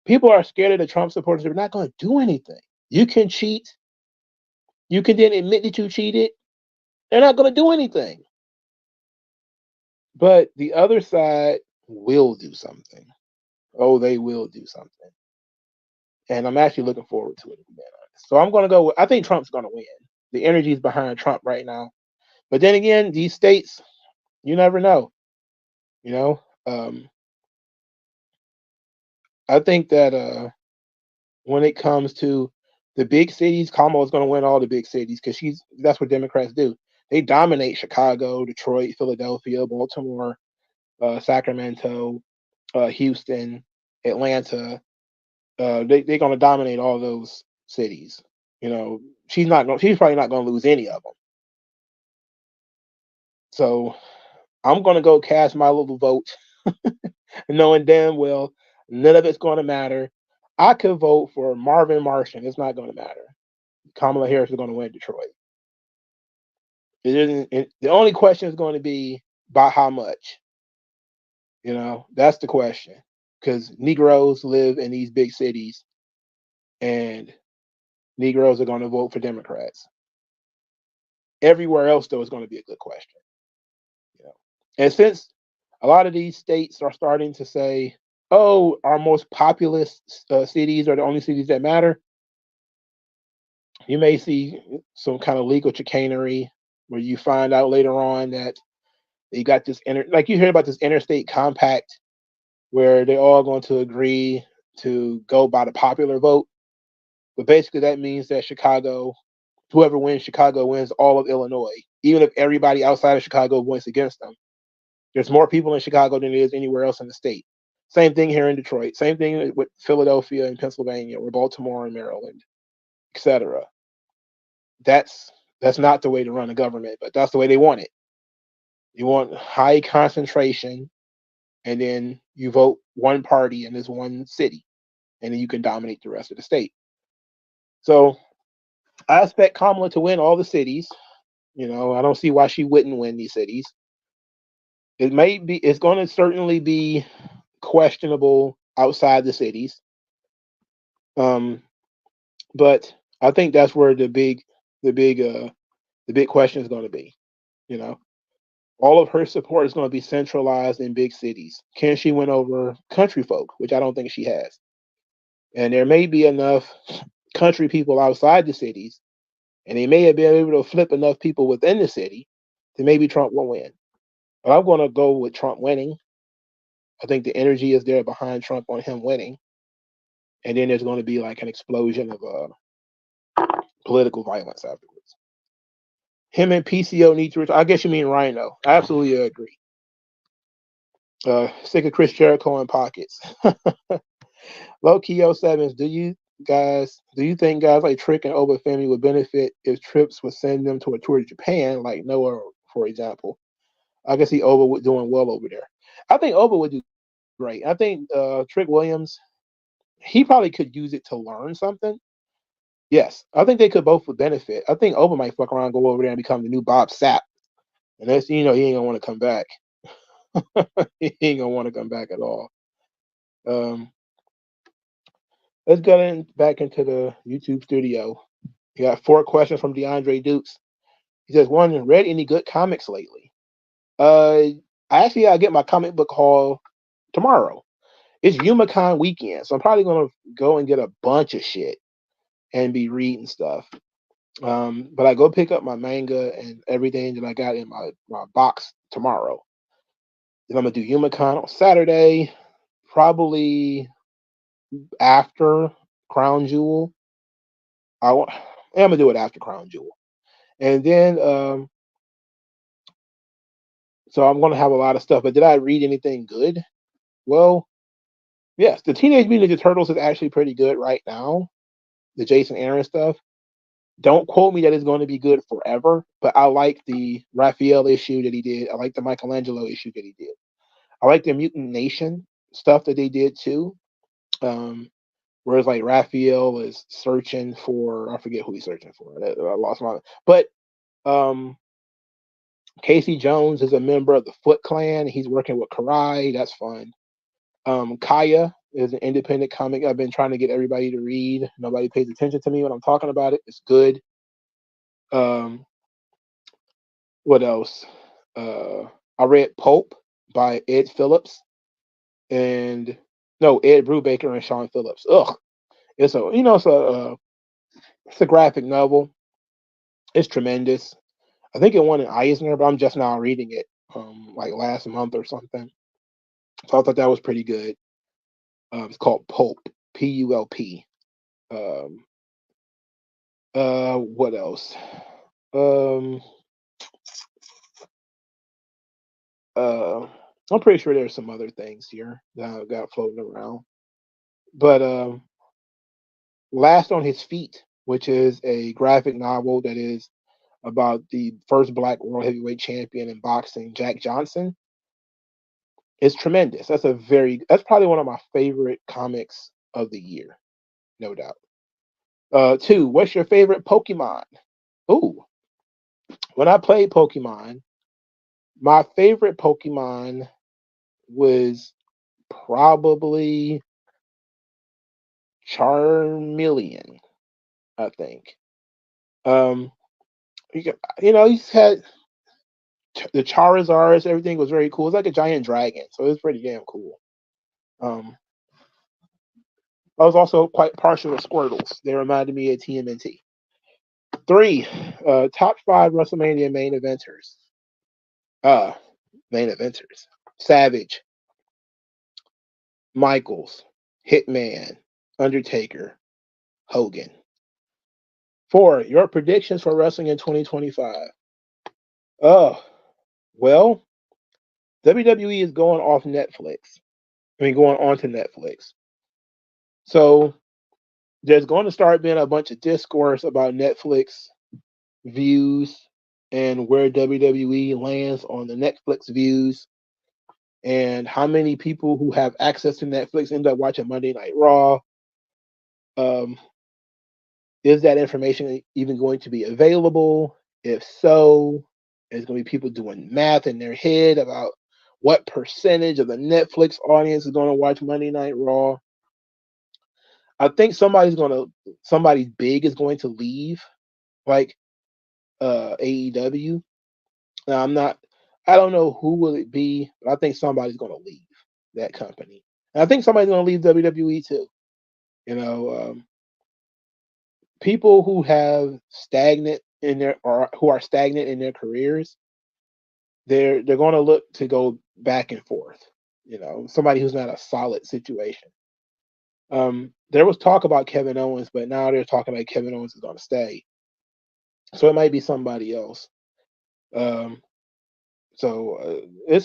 People are scared of the Trump supporters. They're not going to do anything. You can cheat. You can then admit that you cheated. They're not going to do anything. But the other side will do something. Oh, they will do something. And I'm actually looking forward to it, to be honest. So I'm going to go with, I think Trump's going to win. The energy is behind Trump right now. But then again, these states, you never know. I think that when it comes to the big cities, Kamala's going to win all the big cities because that's what Democrats do. They dominate Chicago, Detroit, Philadelphia, Baltimore, Sacramento, Houston, Atlanta. They're going to dominate all those cities. She's probably not going to lose any of them. So I'm going to go cast my little vote, knowing damn well none of it's going to matter. I could vote for Marvin Martian. It's not going to matter. Kamala Harris is going to win Detroit. It isn't. The only question is going to be by how much. That's the question. Because Negroes live in these big cities, and Negroes are going to vote for Democrats. Everywhere else, though, is going to be a good question. And since a lot of these states are starting to say, oh, our most populous cities are the only cities that matter, you may see some kind of legal chicanery where you find out later on that you got this like you hear about this interstate compact where they're all going to agree to go by the popular vote. But basically that means that whoever wins Chicago wins all of Illinois, even if everybody outside of Chicago votes against them. There's more people in Chicago than there is anywhere else in the state. Same thing here in Detroit. Same thing with Philadelphia and Pennsylvania or Baltimore and Maryland, etc. That's not the way to run a government, but that's the way they want it. You want high concentration, and then you vote one party in this one city, and then you can dominate the rest of the state. So I expect Kamala to win all the cities. I don't see why she wouldn't win these cities. It's going to certainly be questionable outside the cities. But I think that's where the big question is going to be. All of her support is going to be centralized in big cities. Can she win over country folk, which I don't think she has? And there may be enough country people outside the cities, and they may have been able to flip enough people within the city that maybe Trump will win. But I'm going to go with Trump winning. I think the energy is there behind Trump on him winning. And then there's going to be like an explosion of political violence afterwards. Him and PCO need to retire. I guess you mean Rhino. I absolutely agree. Sick of Chris Jericho in pockets. Low Key 07s, do you think guys like Trick and Oba family would benefit if Trips would send them to a tour to Japan, like Noah, for example? I can see Oba doing well over there. I think Oba would do great. I think Trick Williams, he probably could use it to learn something. Yes, I think they could both would benefit. I think Oba might fuck around, go over there, and become the new Bob Sapp, and that's he ain't gonna want to come back. He ain't gonna want to come back at all. Um, let's get back into the YouTube studio. You got 4 questions from DeAndre Dukes. He says, one, read any good comics lately? I actually gotta get my comic book haul tomorrow. It's YumaCon weekend, so I'm probably gonna go and get a bunch of shit and be reading stuff. But I go pick up my manga and everything that I got in my box tomorrow. Then I'm gonna do YumaCon on Saturday, probably after Crown Jewel. I'm gonna do it after Crown Jewel, and then so I'm gonna have a lot of stuff. But did I read anything good? Well, yes, the Teenage Mutant Ninja Turtles is actually pretty good right now. The Jason Aaron stuff. Don't quote me that it's going to be good forever, but I like the Raphael issue that he did. I like the Michelangelo issue that he did. I like the Mutant Nation stuff that they did too. Whereas like Raphael is searching for, I forget who he's searching for. I lost my, but Casey Jones is a member of the Foot Clan. He's working with Karai. That's fun. Kaya is an independent comic I've been trying to get everybody to read. Nobody pays attention to me when I'm talking about it. It's good. What else? I read Pulp by Ed Phillips and Ed Brubaker and Sean Phillips. Ugh, it's it's a graphic novel. It's tremendous. I think it won an Eisner, but I'm just now reading it like last month or something. So I thought that was pretty good. It's called Pulp, Pulp. What else? I'm pretty sure there's some other things here that I've got floating around. But Last on His Feet, which is a graphic novel that is about the first Black World Heavyweight Champion in boxing, Jack Johnson. It's tremendous. That's probably one of my favorite comics of the year, no doubt. 2, what's your favorite Pokemon? Ooh, when I played Pokemon, my favorite Pokemon was probably Charmeleon, I think. He's had the Charizards, everything was very cool. It's like a giant dragon, so it was pretty damn cool. I was also quite partial to Squirtles. They reminded me of TMNT. 3, top 5 WrestleMania main eventers. Main eventers. Savage, Michaels, Hitman, Undertaker, Hogan. 4, your predictions for wrestling in 2025. Well, WWE is going off Netflix. Going on to Netflix. So there's going to start being a bunch of discourse about Netflix views and where WWE lands on the Netflix views and how many people who have access to Netflix end up watching Monday Night Raw. Is that information even going to be available? If so, there's going to be people doing math in their head about what percentage of the Netflix audience is going to watch Monday Night Raw. I think somebody big is going to leave, like AEW. Now I don't know who will it be, but I think somebody's going to leave that company. And I think somebody's going to leave WWE too. People who have stagnant in their or who are stagnant in their careers, they're going to look to go back and forth. Somebody who's not a solid situation. There was talk about Kevin Owens, but now they're talking like Kevin Owens is going to stay. So it might be somebody else. It's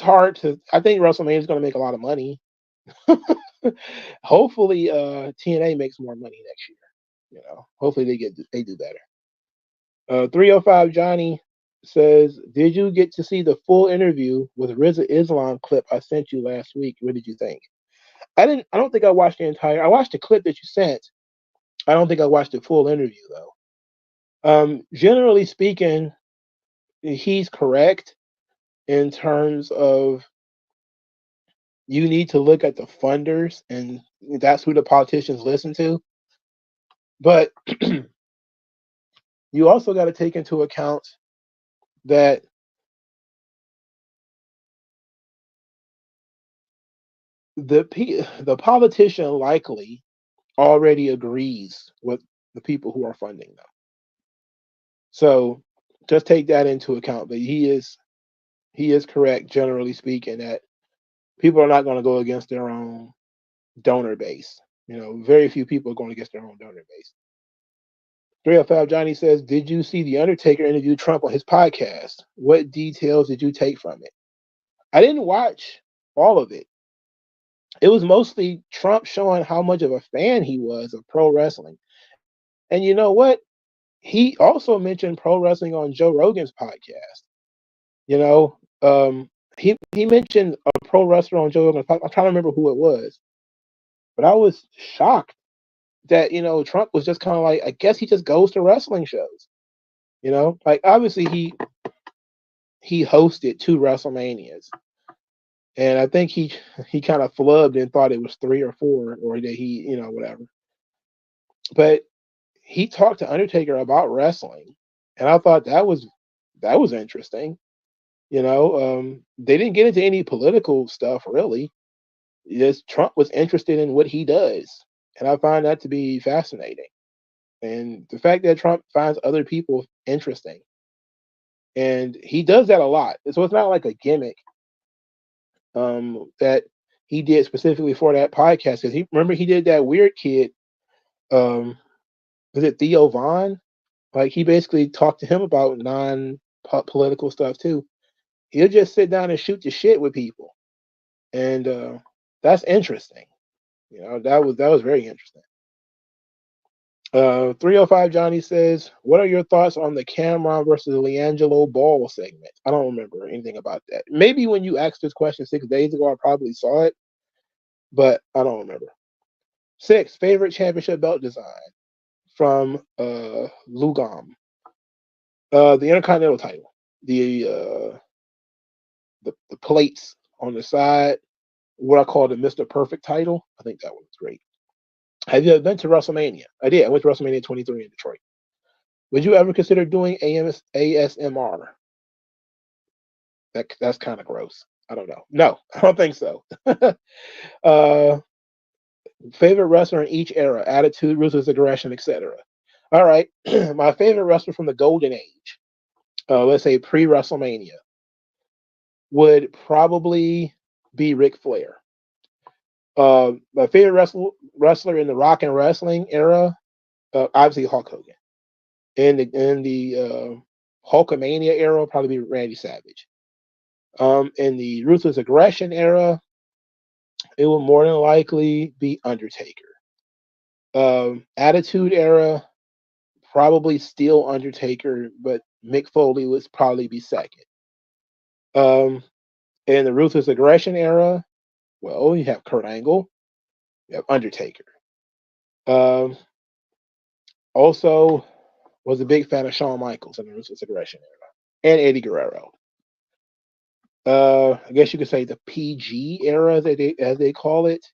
hard to. I think WrestleMania is going to make a lot of money. Hopefully, TNA makes more money next year. Hopefully they do better. 305 Johnny says, "Did you get to see the full interview with RZA Islam clip I sent you last week? What did you think?" I don't think I watched the entire. I watched the clip that you sent. I don't think I watched the full interview though. Generally speaking, he's correct in terms of you need to look at the funders, and that's who the politicians listen to. But you also got to take into account that the politician likely already agrees with the people who are funding them. So just take that into account. But he is correct, generally speaking, that people are not going to go against their own donor base. Very few people are going against their own donor base. 305 Johnny says, did you see The Undertaker interview Trump on his podcast? What details did you take from it? I didn't watch all of it. It was mostly Trump showing how much of a fan he was of pro wrestling. And you know what? He also mentioned pro wrestling on Joe Rogan's podcast. He mentioned a pro wrestler on Joe Rogan's podcast. I'm trying to remember who it was. But I was shocked that, Trump was just kind of like, I guess he just goes to wrestling shows. Like obviously he hosted 2 WrestleManias. And I think he kind of flubbed and thought it was 3 or 4, or that he, whatever. But he talked to Undertaker about wrestling, and I thought that was interesting. They didn't get into any political stuff really. Just Trump was interested in what he does, and I find that to be fascinating. And the fact that Trump finds other people interesting, and he does that a lot. So it's not like a gimmick that he did specifically for that podcast. Because he did that weird kid. Was it Theo Vaughn? Like he basically talked to him about non-political stuff too. He'll just sit down and shoot the shit with people, and that's interesting. That was very interesting. 305 Johnny says, what are your thoughts on the Cameron versus Leangelo Ball segment? I don't remember anything about that. Maybe when you asked this question 6 days ago, I probably saw it, but I don't remember. 6, favorite championship belt design from Lugam. The Intercontinental title. The plates on the side, what I call the Mr. Perfect title. I think that one's great. Have you ever been to WrestleMania? I did. I went to WrestleMania 23 in Detroit. Would you ever consider doing ASMR? That's kind of gross. I don't know. No, I don't think so. Favorite wrestler in each era: Attitude, Ruthless Aggression, etc. All right, my favorite wrestler from the Golden Age, let's say pre-WrestleMania, would probably be Ric Flair. My favorite wrestler in the Rock and Wrestling era, obviously Hulk Hogan. In the Hulkamania era, will probably be Randy Savage. In the Ruthless Aggression era, it will more than likely be Undertaker. Attitude era, probably still Undertaker, but Mick Foley would probably be second. In the Ruthless Aggression era, well, you have Kurt Angle, you have Undertaker. Also, was a big fan of Shawn Michaels in the Ruthless Aggression era, and Eddie Guerrero. I guess you could say the PG era, as they call it.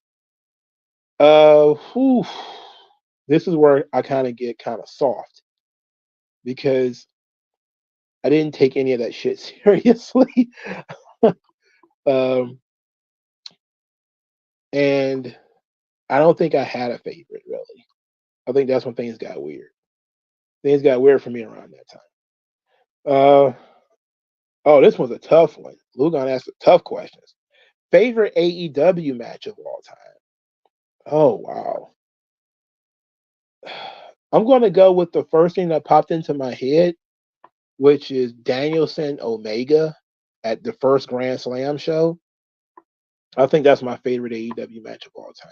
This is where I kind of get kind of soft because I didn't take any of that shit seriously. And I don't think I had a favorite really. I think that's when things got weird. Things got weird for me around that time. Oh, this one's a tough one. Lugan asked tough questions. Favorite AEW match of all time? Oh, wow. I'm going to go with the first thing that popped into my head, which is Danielson Omega at the first Grand Slam show. I think that's my favorite AEW match of all time.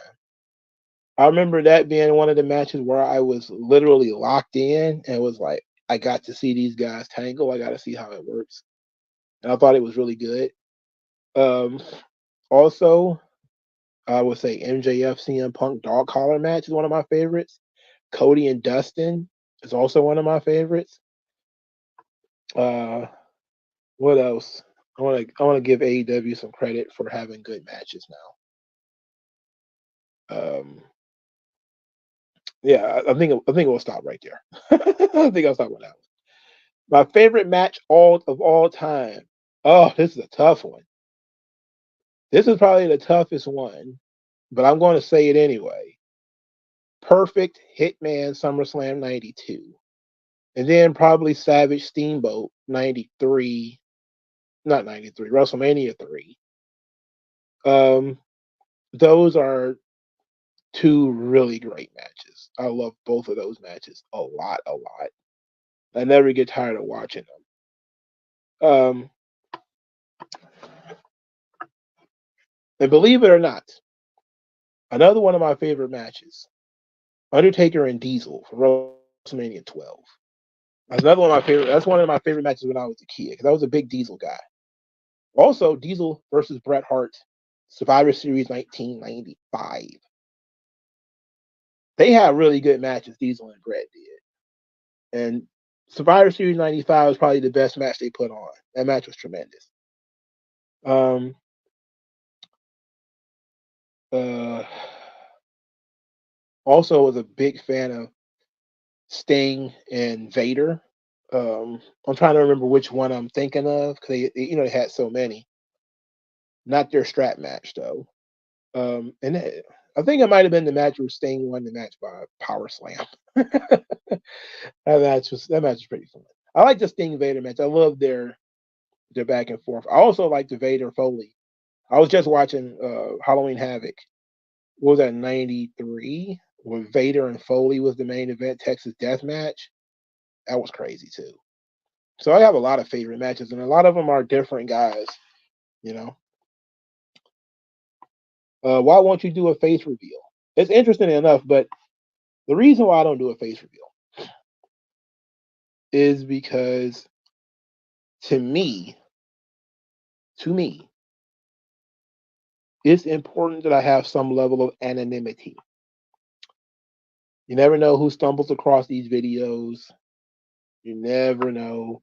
I remember that being one of the matches where I was literally locked in and was like, I got to see these guys tangle. I got to see how it works. And I thought it was really good. Also, I would say MJF CM Punk dog collar match is one of my favorites. Cody and Dustin is also one of my favorites. What else? I want to give AEW some credit for having good matches now. Yeah, I think we'll stop right there. I think I'll stop with that one. My favorite match of all time. Oh, this is a tough one. This is probably the toughest one, but I'm going to say it anyway. Perfect Hitman SummerSlam 92. And then probably Savage Steamboat 93. Not 93, WrestleMania 3. Those are two really great matches. I love both of those matches a lot. I never get tired of watching them. And believe it or not, another one of my favorite matches, Undertaker and Diesel for WrestleMania 12. That's another one of my favorite. That's one of my favorite matches when I was a kid because I was a big Diesel guy. Also, Diesel versus Bret Hart, Survivor Series 1995. They had really good matches, Diesel and Bret did. And Survivor Series 95 was probably the best match they put on. That match was tremendous. Also was a big fan of Sting and Vader. I'm trying to remember which one I'm thinking of because they had so many. Not their strap match though. I think it might have been the match where Sting won the match by power slam. that match was pretty fun. I like the Sting Vader match. I love their back and forth. I also like the Vader Foley. I was just watching Halloween Havoc. What was that, 93? Where Vader and Foley was the main event, Texas Death Match. That was crazy too. So I have a lot of favorite matches, and a lot of them are different guys. Why won't you do a face reveal? It's interesting enough, but the reason why I don't do a face reveal is because to me, it's important that I have some level of anonymity. You never know who stumbles across these videos. You never know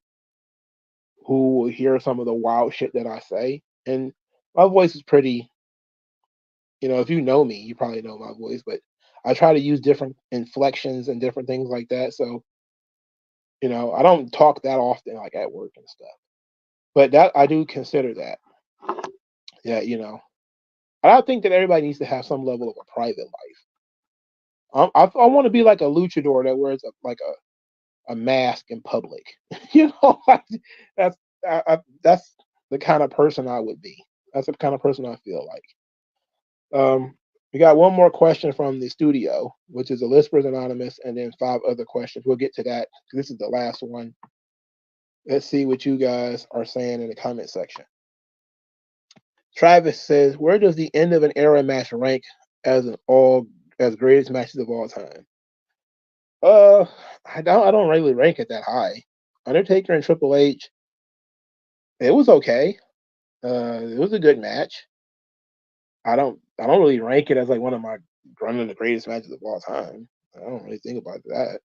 who will hear some of the wild shit that I say. And my voice is pretty, if you know me, you probably know my voice, but I try to use different inflections and different things like that. So, I don't talk that often, like at work and stuff. But that I do consider that. Yeah, I think that everybody needs to have some level of a private life. I want to be like a luchador that wears a mask in public. Like, that's the kind of person I would be. That's the kind of person I feel like. We got one more question from the studio, which is a Lispers Anonymous, and then 5 other questions. We'll get to that. This is the last one. Let's see what you guys are saying in the comment section. Travis says, "Where does the end of an era match rank as greatest matches of all time?" I don't really rank it that high. Undertaker and Triple H, it was okay. It was a good match. I don't really rank it as like one of the greatest matches of all time. I don't really think about that.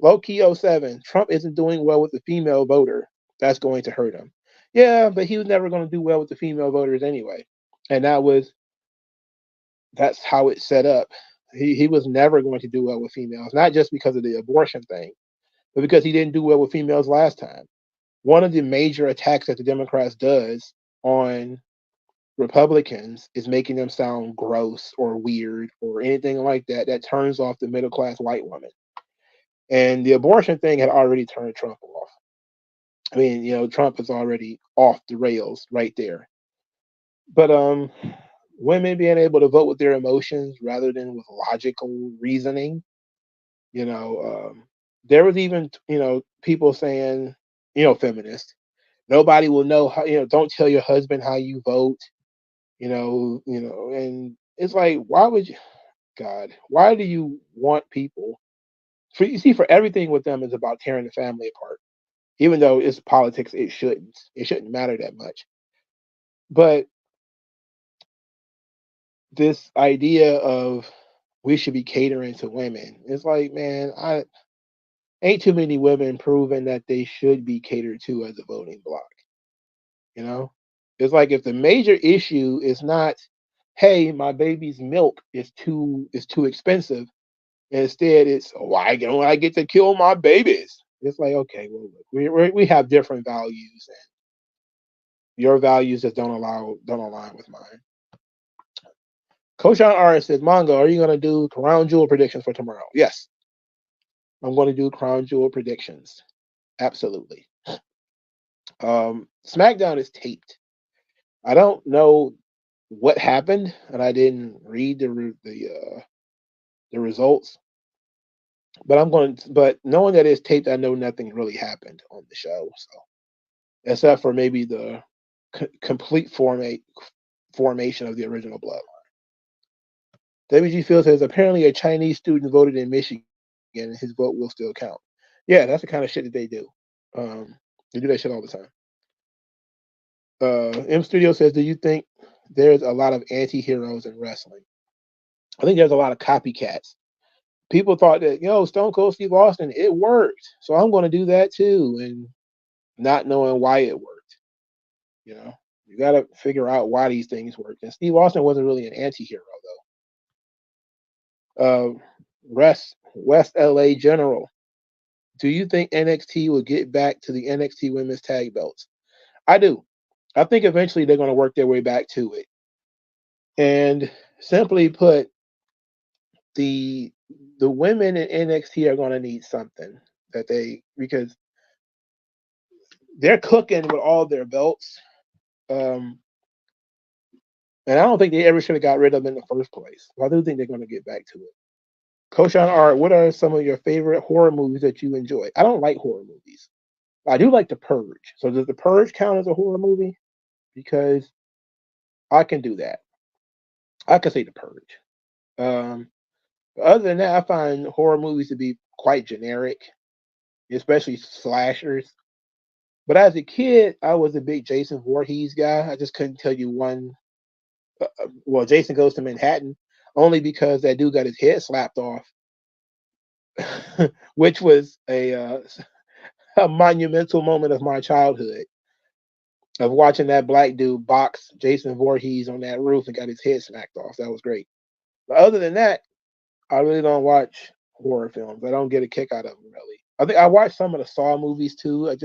Low-key 07, Trump isn't doing well with the female voter. That's going to hurt him. Yeah, but he was never going to do well with the female voters anyway. And that's how it's set up. He was never going to do well with females, not just because of the abortion thing, but because he didn't do well with females last time. One of the major attacks that the Democrats does on Republicans is making them sound gross or weird or anything like that that turns off the middle class white woman. And the abortion thing had already turned Trump off. I mean, Trump is already off the rails right there. But women being able to vote with their emotions rather than with logical reasoning, there was even people saying, feminists, nobody will know how, don't tell your husband how you vote, and it's like, why do you want people for everything with them is about tearing the family apart, even though it's politics. It shouldn't matter that much. But this idea of we should be catering to women. It's like, man, I ain't too many women proving that they should be catered to as a voting block. You know, it's like if the major issue is not, hey, my baby's milk is too expensive. Instead, it's why don't I get to kill my babies? It's like, okay, well, look, we have different values, and your values just don't align with mine. Coach on R says, Mongo, are you gonna do crown jewel predictions for tomorrow? Yes, I'm going to do crown jewel predictions. Absolutely. SmackDown is taped. I don't know what happened, and I didn't read the results. But but knowing that it's taped, I know nothing really happened on the show. So except for maybe the complete formation of the original Bloodline. WG Field says apparently a Chinese student voted in Michigan, and his vote will still count. Yeah, that's the kind of shit that they do. They do that shit all the time. M Studio says, do you think there's a lot of anti-heroes in wrestling? I think there's a lot of copycats. People thought that, Stone Cold Steve Austin, it worked, so I'm going to do that too, and not knowing why it worked. You got to figure out why these things work. And Steve Austin wasn't really an anti-hero though. West LA General, do you think NXT will get back to the NXT Women's Tag Belts? I do. I think eventually they're going to work their way back to it. And simply put, the women in NXT are going to need something because they're cooking with all their belts. And I don't think they ever should have got rid of them in the first place. I do think they're going to get back to it. Coach on Art, what are some of your favorite horror movies that you enjoy? I don't like horror movies. I do like The Purge. So does The Purge count as a horror movie? Because I can do that. I can say The Purge. Other than that, I find horror movies to be quite generic, especially slashers. But as a kid, I was a big Jason Voorhees guy. I just couldn't tell you one. Well, Jason Goes to Manhattan, only because that dude got his head slapped off, which was a monumental moment of my childhood of watching that black dude box Jason Voorhees on that roof and got his head smacked off. That was great. But other than that, I really don't watch horror films. I don't get a kick out of them, really. I think I watched some of the Saw movies too. I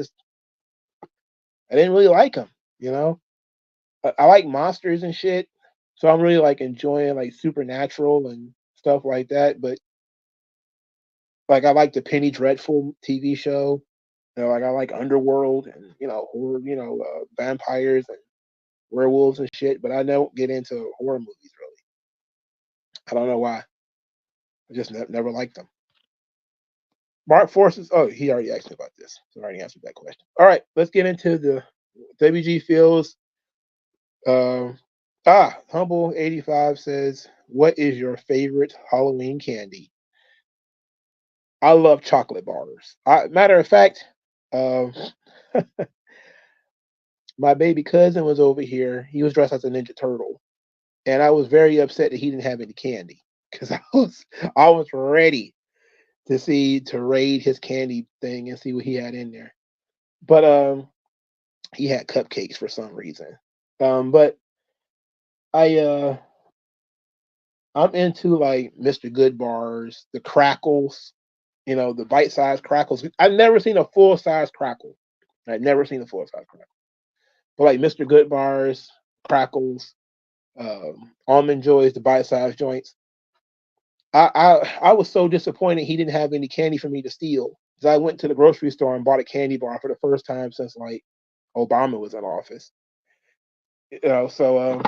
didn't really like them, I like monsters and shit, so I'm really like enjoying like Supernatural and stuff like that. But like I like the Penny Dreadful TV show. Like I like Underworld and horror, vampires and werewolves and shit. But I don't get into horror movies really. I don't know why. I just never liked them. Mark Forces. Oh, he already asked me about this, so I already answered that question. All right, let's get into the WG Fields. Humble 85 says, what is your favorite Halloween candy? I love chocolate bars. Matter of fact, my baby cousin was over here. He was dressed as a Ninja Turtle, and I was very upset that he didn't have any candy because I was ready to raid his candy thing and see what he had in there. But he had cupcakes for some reason. But I'm into like Mr. Good bars, the crackles, the bite-sized crackles. I've never seen a full-size crackle. I've never seen a full-size crackle. But like Mr. Good bars, crackles, almond joys, the bite-sized joints. I was so disappointed he didn't have any candy for me to steal. Because I went to the grocery store and bought a candy bar for the first time since like Obama was in office. So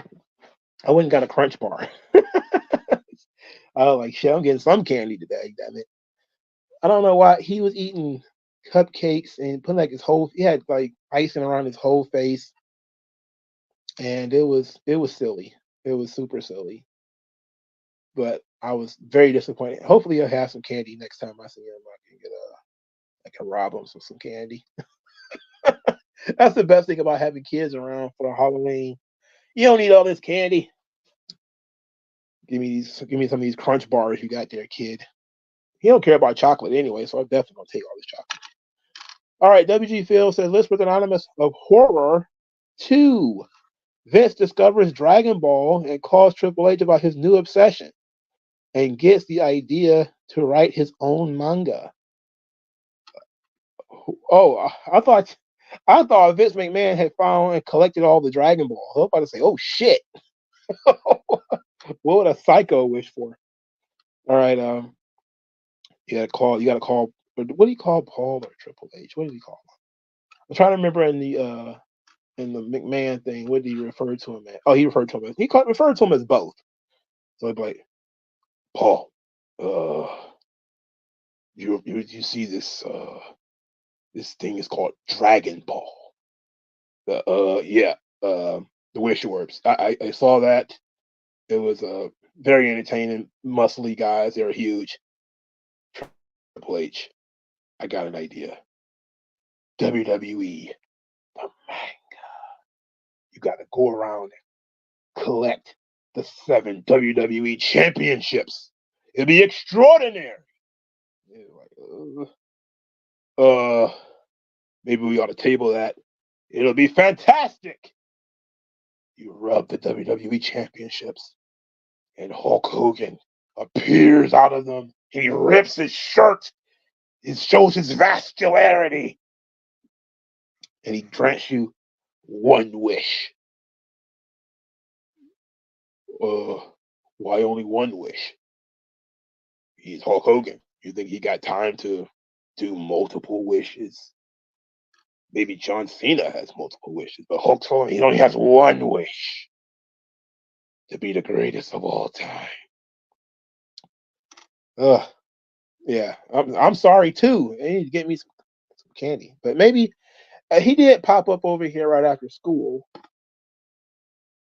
I went and got a Crunch bar. I was like, shit, I'm getting some candy today, damn it. I don't know why he was eating cupcakes and putting like he had like icing around his whole face. And it was silly. It was super silly. But I was very disappointed. Hopefully he'll have some candy next time I see him. I can rob him some candy. That's the best thing about having kids around for Halloween. You don't need all this candy. Give me some of these crunch bars you got there, kid. He don't care about chocolate anyway, so I'm definitely gonna take all this chocolate. All right, WG Phil says list with anonymous of horror 2. Vince discovers Dragon Ball and calls Triple H about his new obsession and gets the idea to write his own manga. Oh, I thought Vince McMahon had found and collected all the Dragon Balls. I was about to say, oh shit. What would a psycho wish for? All right, you gotta call. What do you call Paul or Triple H? What do you call him? I'm trying to remember in the McMahon thing. What did he refer to him as? Oh, he referred to him as referred to him as both. So it's like, Paul, you see this this thing is called Dragon Ball. Yeah, the wish works. I saw that. It was very entertaining, muscly guys. They're huge. Triple H, I got an idea. WWE, the manga. You got to go around and collect the 7 WWE championships. It'll be extraordinary. Maybe we ought to table that. It'll be fantastic. You rub the WWE championships, and Hulk Hogan appears out of them. He rips his shirt. It shows his vascularity. And he grants you one wish. Why only one wish? He's Hulk Hogan. You think he got time to do multiple wishes? Maybe John Cena has multiple wishes, but Hulk Hogan, he only has one wish. To be the greatest of all time. Yeah, I'm sorry too. They need to get me some candy, but maybe he did pop up over here right after school,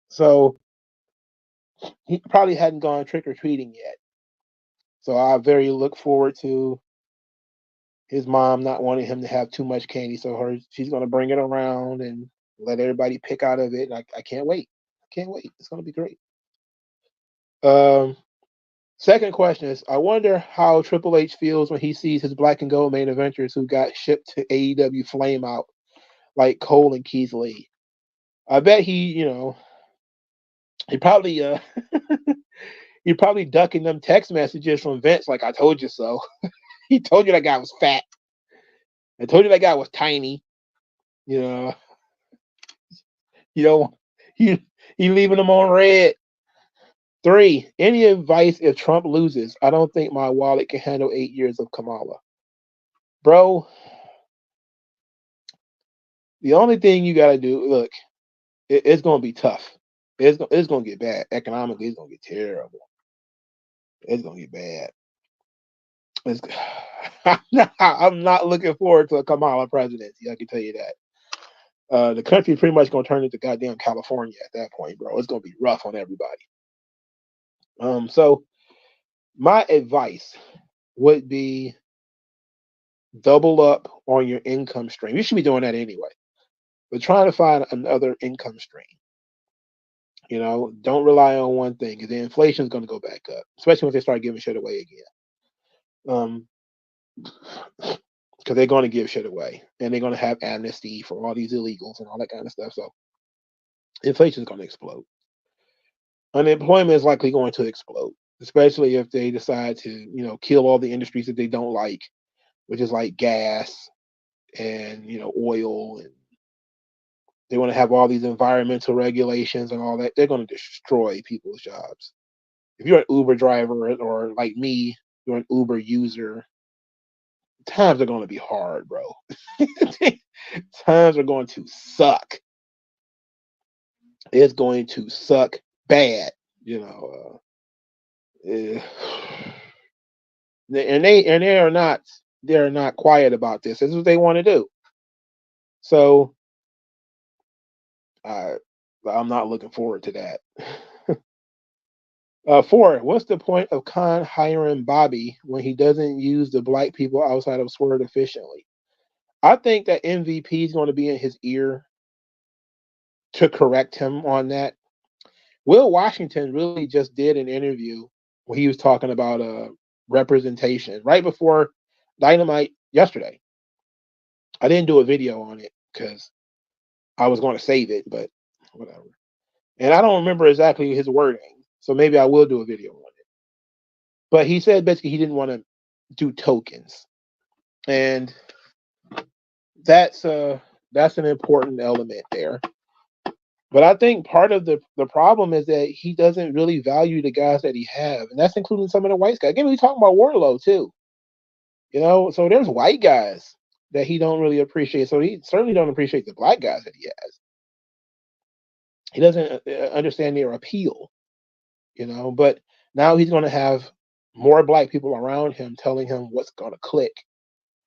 so he probably hadn't gone trick or treating yet. So I very look forward to his mom not wanting him to have too much candy, so she's gonna bring it around and let everybody pick out of it. I can't wait. Can't wait. It's gonna be great. Second question is, I wonder how Triple H feels when he sees his black and gold main eventers who got shipped to AEW flame out, like Cole and Keith Lee. I bet he probably he probably ducking them text messages from Vince like, I told you so. He told you that guy was fat. I told you that guy was tiny. You know, he leaving them on red. 3, any advice if Trump loses? I don't think my wallet can handle 8 years of Kamala. Bro, the only thing you got to do, look, it's going to be tough. It's going to get bad. Economically, it's going to get terrible. It's going to get bad. I'm not looking forward to a Kamala presidency, I can tell you that. The country pretty much going to turn into goddamn California at that point, bro. It's going to be rough on everybody. So my advice would be double up on your income stream. You should be doing that anyway. But trying to find another income stream. Don't rely on one thing because the inflation is going to go back up, especially once they start giving shit away again. Because they're going to give shit away and they're going to have amnesty for all these illegals and all that kind of stuff. So inflation is going to explode. Unemployment is likely going to explode, especially if they decide to, kill all the industries that they don't like, which is like gas and, oil, and they want to have all these environmental regulations and all that. They're going to destroy people's jobs. If you're an Uber driver or like me, you're an Uber user, times are going to be hard, bro. Times are going to suck. It's going to suck bad, and they're not quiet about this. This is what they want to do. So I'm not looking forward to that. 4, what's the point of Khan hiring Bobby when he doesn't use the black people outside of Swerve efficiently? I think that MVP is going to be in his ear to correct him on that, Will Washington really just did an interview where he was talking about representation right before Dynamite yesterday. I didn't do a video on it because I was going to save it, but whatever. And I don't remember exactly his wording, so maybe I will do a video on it. But he said basically he didn't want to do tokens, and that's an important element there. But I think part of the problem is that he doesn't really value the guys that he have, and that's including some of the white guys. Again, we talking about Wardlow too, So there's white guys that he don't really appreciate. So he certainly don't appreciate the black guys that he has. He doesn't understand their appeal, But now he's going to have more black people around him telling him what's going to click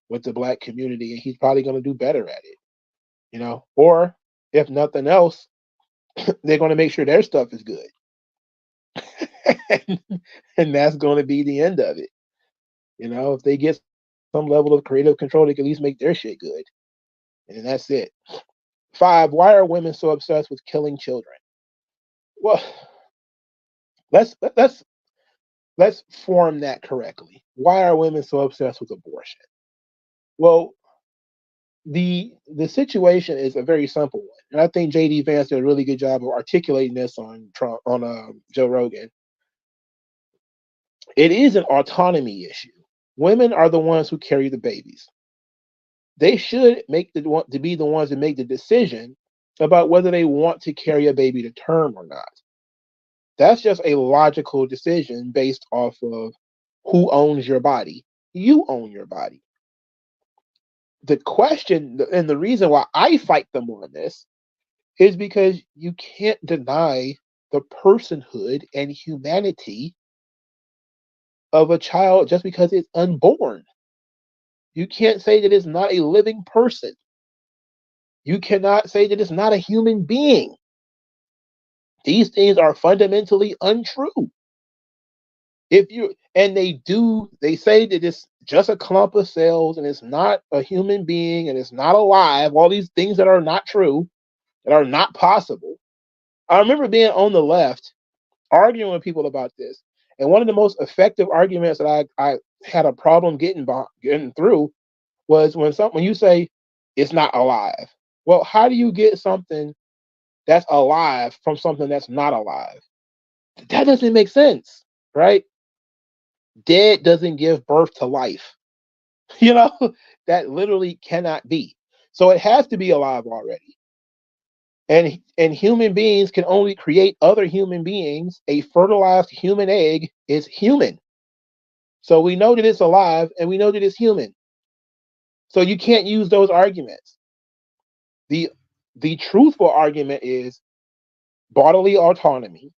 with the black community, and he's probably going to do better at it, Or if nothing else, they're going to make sure their stuff is good. and that's going to be the end of it. If they get some level of creative control, they can at least make their shit good. And that's it. 5, why are women so obsessed with killing children? Well, let's form that correctly. Why are women so obsessed with abortion? Well, the situation is a very simple one, and I think JD Vance did a really good job of articulating this on Joe Rogan. It is an autonomy issue. Women are the ones who carry the babies. They should be the ones that make the decision about whether they want to carry a baby to term or not. That's just a logical decision based off of who owns your body. You own your body. The question and the reason why I fight them on this is because you can't deny the personhood and humanity of a child just because it's unborn. You can't say that it's not a living person. You cannot say that it's not a human being. These things are fundamentally untrue. They say that it's just a clump of cells and it's not a human being and it's not alive. All these things that are not true, that are not possible. I remember being on the left arguing with people about this. And one of the most effective arguments that I had a problem getting through was when you say it's not alive. Well, how do you get something that's alive from something that's not alive? That doesn't make sense, right? Dead doesn't give birth to life. That literally cannot be. So it has to be alive already. And human beings can only create other human beings. A fertilized human egg is human. So we know that it's alive and we know that it's human. So you can't use those arguments. The truthful argument is bodily autonomy.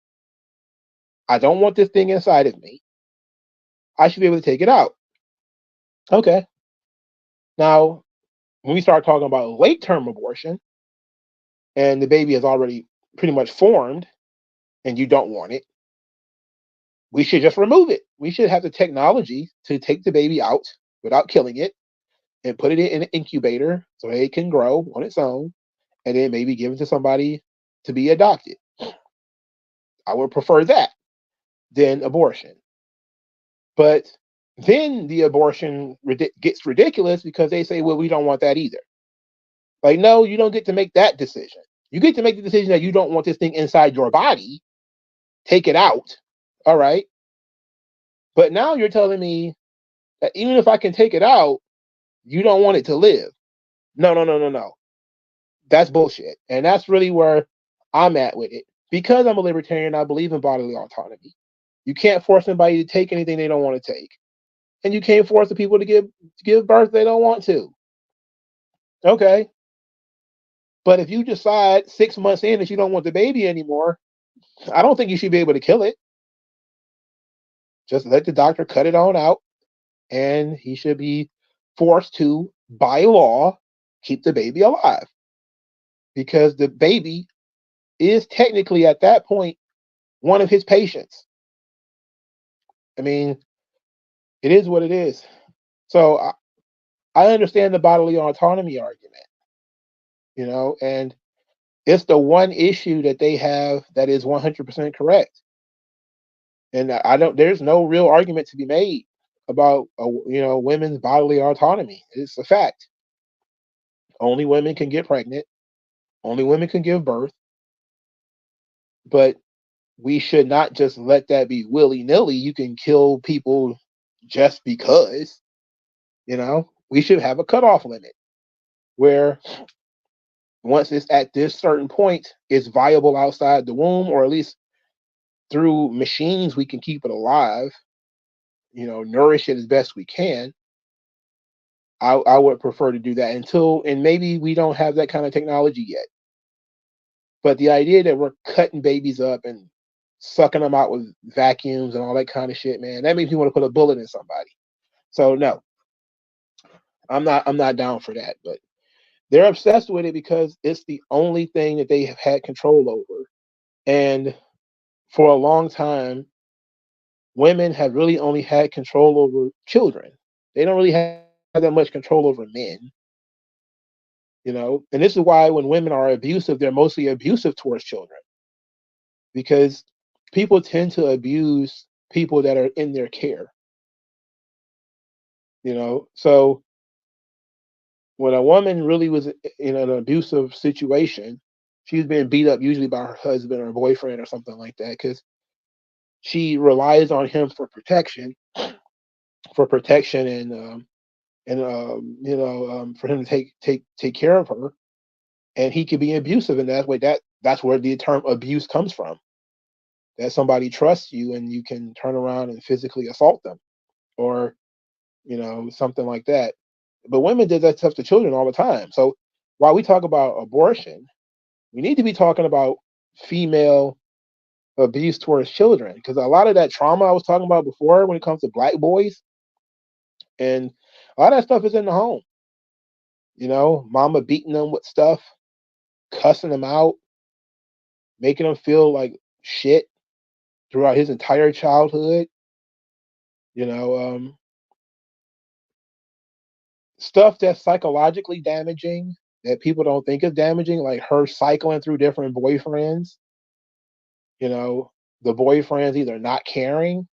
I don't want this thing inside of me. I should be able to take it out. Okay. Now, when we start talking about late-term abortion and the baby is already pretty much formed and you don't want it, we should just remove it. We should have the technology to take the baby out without killing it and put it in an incubator so it can grow on its own and then maybe give it to somebody to be adopted. I would prefer that than abortion. But then the abortion gets ridiculous because they say, well, we don't want that either. Like, no, you don't get to make that decision. You get to make the decision that you don't want this thing inside your body. Take it out. All right. But now you're telling me that even if I can take it out, you don't want it to live. No. That's bullshit. And that's really where I'm at with it. Because I'm a libertarian, I believe in bodily autonomy. You can't force somebody to take anything they don't want to take. And you can't force the people to give birth they don't want to. Okay. But if you decide 6 months in that you don't want the baby anymore, I don't think you should be able to kill it. Just let the doctor cut it on out, and he should be forced to, by law, keep the baby alive. Because the baby is technically, at that point, one of his patients. I mean, it is what it is. So I understand the bodily autonomy argument, and It's the one issue that they have that is 100% correct. And I don't. There's no real argument to be made about women's bodily autonomy. It's a fact. Only women can get pregnant. Only women can give birth. But we should not just let that be willy nilly. You can kill people just because. We should have a cutoff limit where once it's at this certain point, it's viable outside the womb, or at least through machines we can keep it alive. Nourish it as best we can. I would prefer to do that and maybe we don't have that kind of technology yet. But the idea that we're cutting babies up and sucking them out with vacuums and all that kind of shit, man, that makes me want to put a bullet in somebody. So no, I'm not down for that. But they're obsessed with it because it's the only thing that they have had control over. And for a long time, women have really only had control over children. They don't really have that much control over men. And this is why when women are abusive, they're mostly abusive towards children, because people tend to abuse people that are in their care. So when a woman really was in an abusive situation, she's being beat up usually by her husband or boyfriend or something like that, because she relies on him for protection, and for him to take care of her, and he could be abusive in that way. That's where the term abuse comes from. That somebody trusts you and you can turn around and physically assault them, or something like that. But women did that stuff to children all the time. So while we talk about abortion, we need to be talking about female abuse towards children, because a lot of that trauma I was talking about before when it comes to black boys, and a lot of that stuff is in the home. Mama beating them with stuff, cussing them out, making them feel like shit throughout his entire childhood. You know, um, Stuff that's psychologically damaging that people don't think is damaging, like her cycling through different boyfriends. You know, the boyfriends either not caring,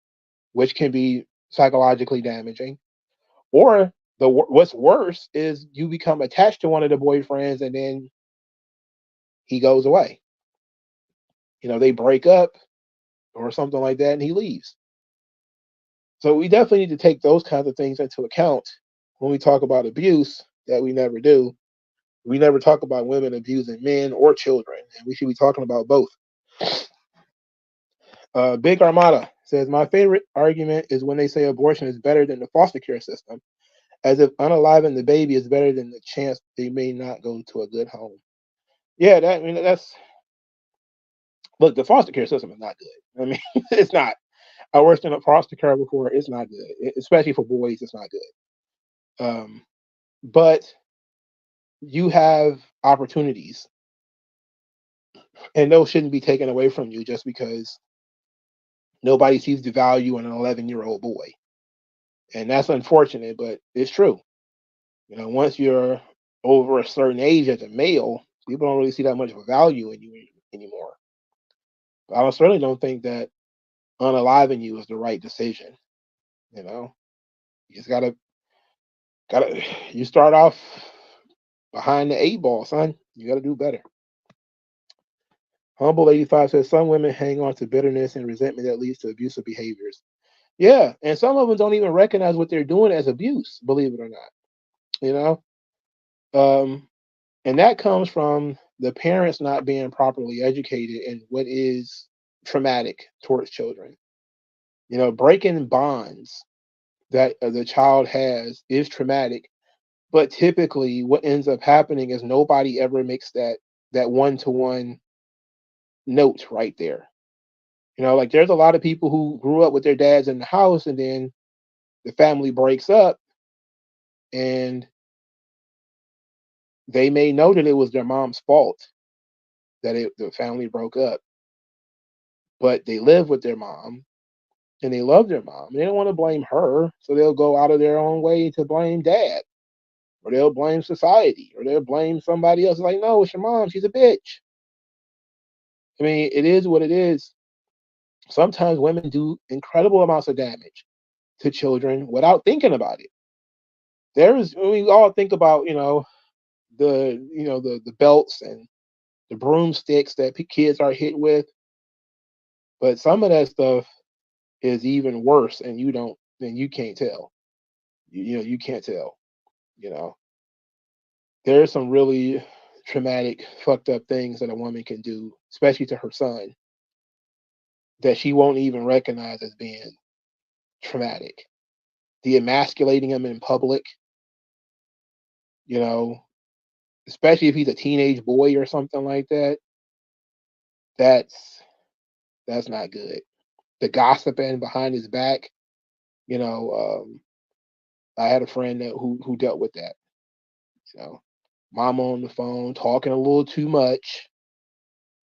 which can be psychologically damaging, or what's worse is you become attached to one of the boyfriends and then he goes away. They break up or something like that and he leaves. So we definitely need to take those kinds of things into account when we talk about abuse, that we never do. We never talk about women abusing men or children, and we should be talking about both. Big Armada says, my favorite argument is when they say abortion is better than the foster care system, as if unaliving the baby is better than the chance they may not go to a good home. Yeah, look, the foster care system is not good. I mean, it's not. I worked in a foster care before. It's not good, especially for boys. It's not good. But you have opportunities, and those shouldn't be taken away from you just because nobody sees the value in an 11-year-old boy. And that's unfortunate, but it's true. Once you're over a certain age as a male, people don't really see that much of a value in you anymore. But I certainly don't think that unaliving you is the right decision. You just gotta you start off behind the 8 ball, son. You gotta do better. Humble 85 says some women hang on to bitterness and resentment that leads to abusive behaviors. Yeah, and some of them don't even recognize what they're doing as abuse, believe it or not. You know, and that comes from the parents not being properly educated in what is traumatic towards children. Breaking bonds that the child has is traumatic, but typically what ends up happening is nobody ever makes that one-to-one note right there. Like there's a lot of people who grew up with their dads in the house and then the family breaks up and they may know that it was their mom's fault that the family broke up, but they live with their mom and they love their mom. They don't want to blame her, so they'll go out of their own way to blame dad, or they'll blame society, or they'll blame somebody else. Like, no, it's your mom. She's a bitch. I mean, it is what it is. Sometimes women do incredible amounts of damage to children without thinking about it. We all think about, the belts and the broomsticks that kids are hit with, but some of that stuff is even worse, and you can't tell. You can't tell. You know, there's some really traumatic, fucked up things that a woman can do, especially to her son, that she won't even recognize as being traumatic. The emasculating him in public, you know, especially if he's a teenage boy or something like that. That's that's not good. The gossiping behind his back, you know. I had a friend who dealt with that. So, mama on the phone talking a little too much.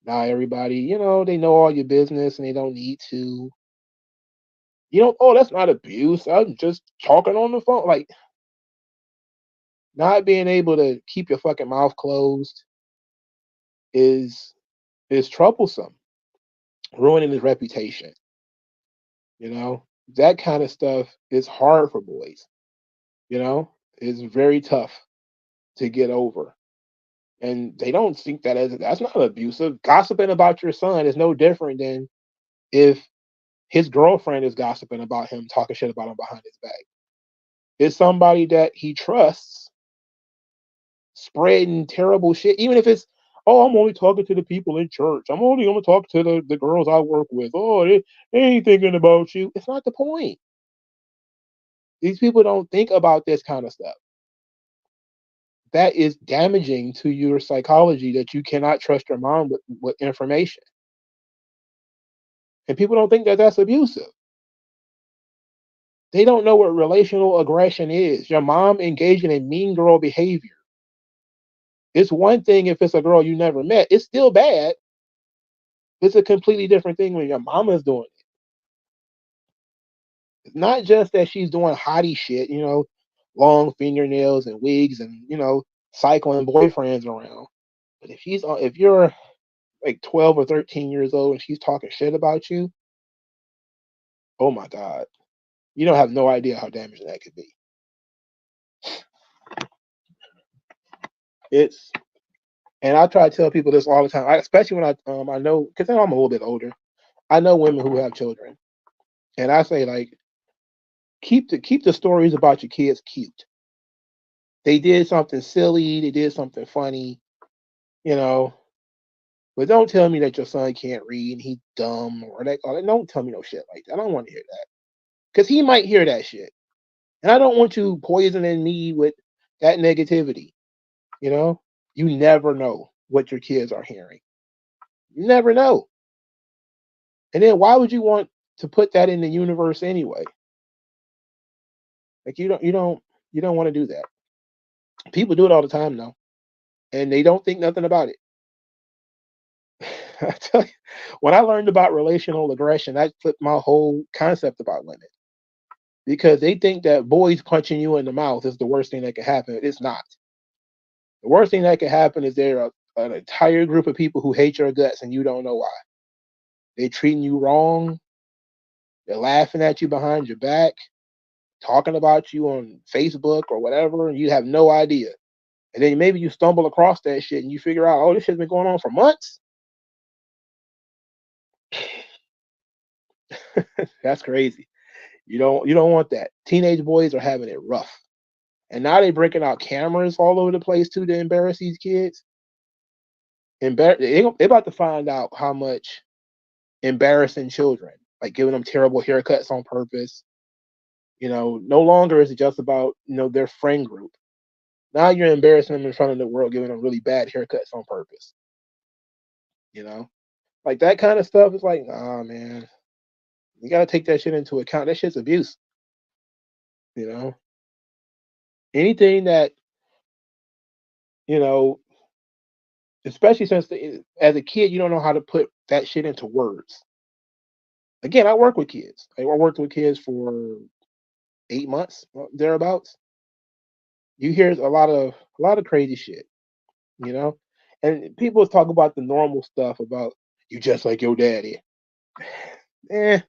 Now everybody, they know all your business and they don't need to. Oh, that's not abuse. I'm just talking on the phone. Like, not being able to keep your fucking mouth closed is troublesome, ruining his reputation. That kind of stuff is hard for boys. It's very tough to get over. And they don't think that's not abusive. Gossiping about your son is no different than if his girlfriend is gossiping about him, talking shit about him behind his back. It's somebody that he trusts spreading terrible shit, even if it's, oh, I'm only talking to the people in church. I'm only going to talk to the girls I work with. Oh, they ain't thinking about you. It's not the point. These people don't think about this kind of stuff. That is damaging to your psychology, that you cannot trust your mom with information. And people don't think that that's abusive. They don't know what relational aggression is. Your mom engaging in mean girl behavior. It's one thing if it's a girl you never met. It's still bad. It's a completely different thing when your mama's doing it. It's not just that she's doing hottie shit, long fingernails and wigs and, cycling boyfriends around. But if you're like 12 or 13 years old and she's talking shit about you, oh my God. You don't have no idea how damaging that could be. And I try to tell people this all the time, especially when I know, because I'm a little bit older. I know women who have children, and I say, like, keep the stories about your kids cute. They did something silly, they did something funny, you know, but don't tell me that your son can't read and he's dumb or that. Don't tell me no shit like that. I don't want to hear that, because he might hear that shit, and I don't want you poisoning me with that negativity. You know, you never know what your kids are hearing. You never know. And then why would you want to put that in the universe anyway? Like, you don't want to do that. People do it all the time though, and they don't think nothing about it. I tell you, when I learned about relational aggression, that flipped my whole concept about women, because they think that boys punching you in the mouth is the worst thing that can happen. It's not. The worst thing that can happen is there are an entire group of people who hate your guts and you don't know why. They're treating you wrong. They're laughing at you behind your back, talking about you on Facebook or whatever, and you have no idea. And then maybe you stumble across that shit and you figure out, oh, this shit's been going on for months. That's crazy. You don't want that. Teenage boys are having it rough. And now they're breaking out cameras all over the place too to embarrass these kids. They're about to find out how much embarrassing children, like giving them terrible haircuts on purpose. No longer is it just about, their friend group. Now you're embarrassing them in front of the world, giving them really bad haircuts on purpose. Like that kind of stuff is like, nah, man, you got to take that shit into account. That shit's abuse. You know, anything that, you know, especially since as a kid, you don't know how to put that shit into words. Again, I work with kids. I worked with kids for 8 months, thereabouts. You hear a lot of crazy shit, you know, and people talk about the normal stuff about, You just like your daddy. That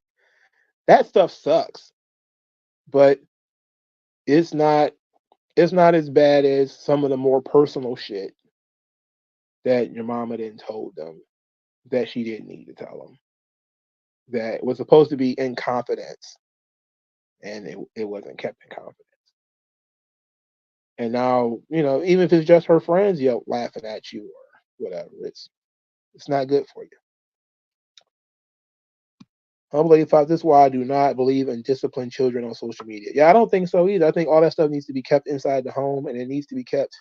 stuff sucks. But it's not as bad as some of the more personal shit that your mama didn't told them that she didn't need to tell them. That was supposed to be in confidence, and it wasn't kept in confidence. And now, even if it's just her friends laughing at you or whatever, it's not good for you. Humble 85, this is why I do not believe in disciplined children on social media. Yeah, I don't think so either. I think all that stuff needs to be kept inside the home, and it needs to be kept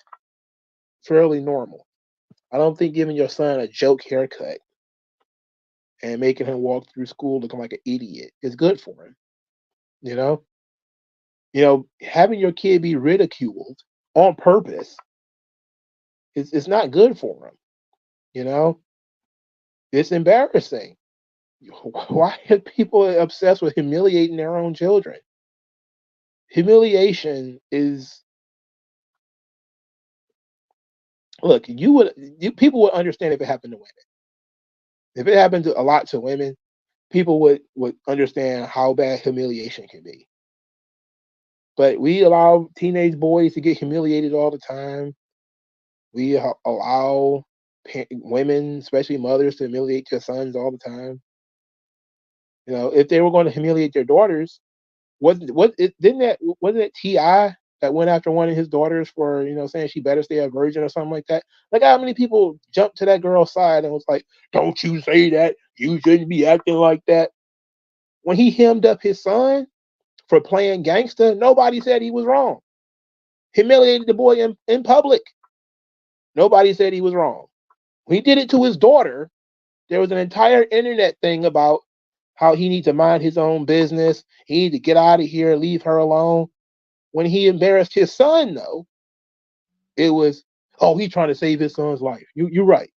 fairly normal. I don't think giving your son a joke haircut and making him walk through school looking like an idiot is good for him. Having your kid be ridiculed on purpose it's not good for him. It's embarrassing. Why are people obsessed with humiliating their own children? Humiliation is, look, people would understand if it happened to women. If it happened a lot to women, people would understand how bad humiliation can be. But we allow teenage boys to get humiliated all the time. We allow women, especially mothers, to humiliate their sons all the time. If they were going to humiliate their daughters, wasn't it T.I. that went after one of his daughters for saying she better stay a virgin or something like that? Like, how many people jumped to that girl's side and was like, "Don't you say that? You shouldn't be acting like that." When he hemmed up his son for playing gangster, nobody said he was wrong. Humiliated the boy in public. Nobody said he was wrong. When he did it to his daughter, there was an entire internet thing about how he needs to mind his own business. He needs to get out of here, leave her alone. When he embarrassed his son, though, it was, oh, he's trying to save his son's life. You're right.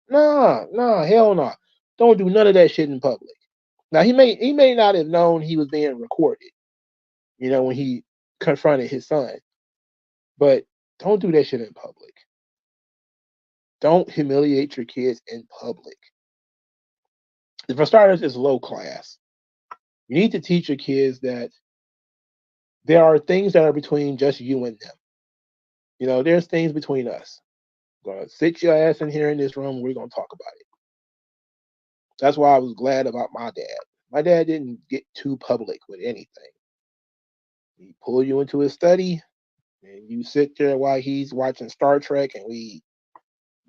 Nah, hell no. Don't do none of that shit in public. Now, he may not have known he was being recorded, when he confronted his son. But don't do that shit in public. Don't humiliate your kids in public. For starters, it's low class. You need to teach your kids that there are things that are between just you and them. There's things between us. I'm gonna sit your ass in here in this room. We're gonna talk about it. That's why I was glad about my dad. My dad didn't get too public with anything. He pulled you into his study, and you sit there while he's watching Star Trek, and we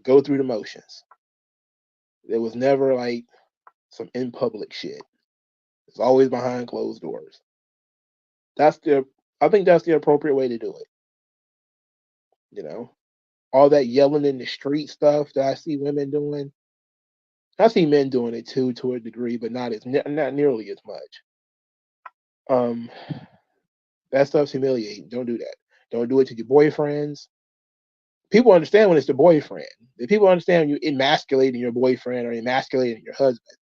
go through the motions. There was never like some in public shit. It's always behind closed doors. I think that's the appropriate way to do it. All that yelling in the street stuff that I see women doing. I see men doing it too, to a degree, but not nearly as much. That stuff's humiliating. Don't do that. Don't do it to your boyfriends. People understand when it's the boyfriend. If people understand you emasculating your boyfriend or emasculating your husband,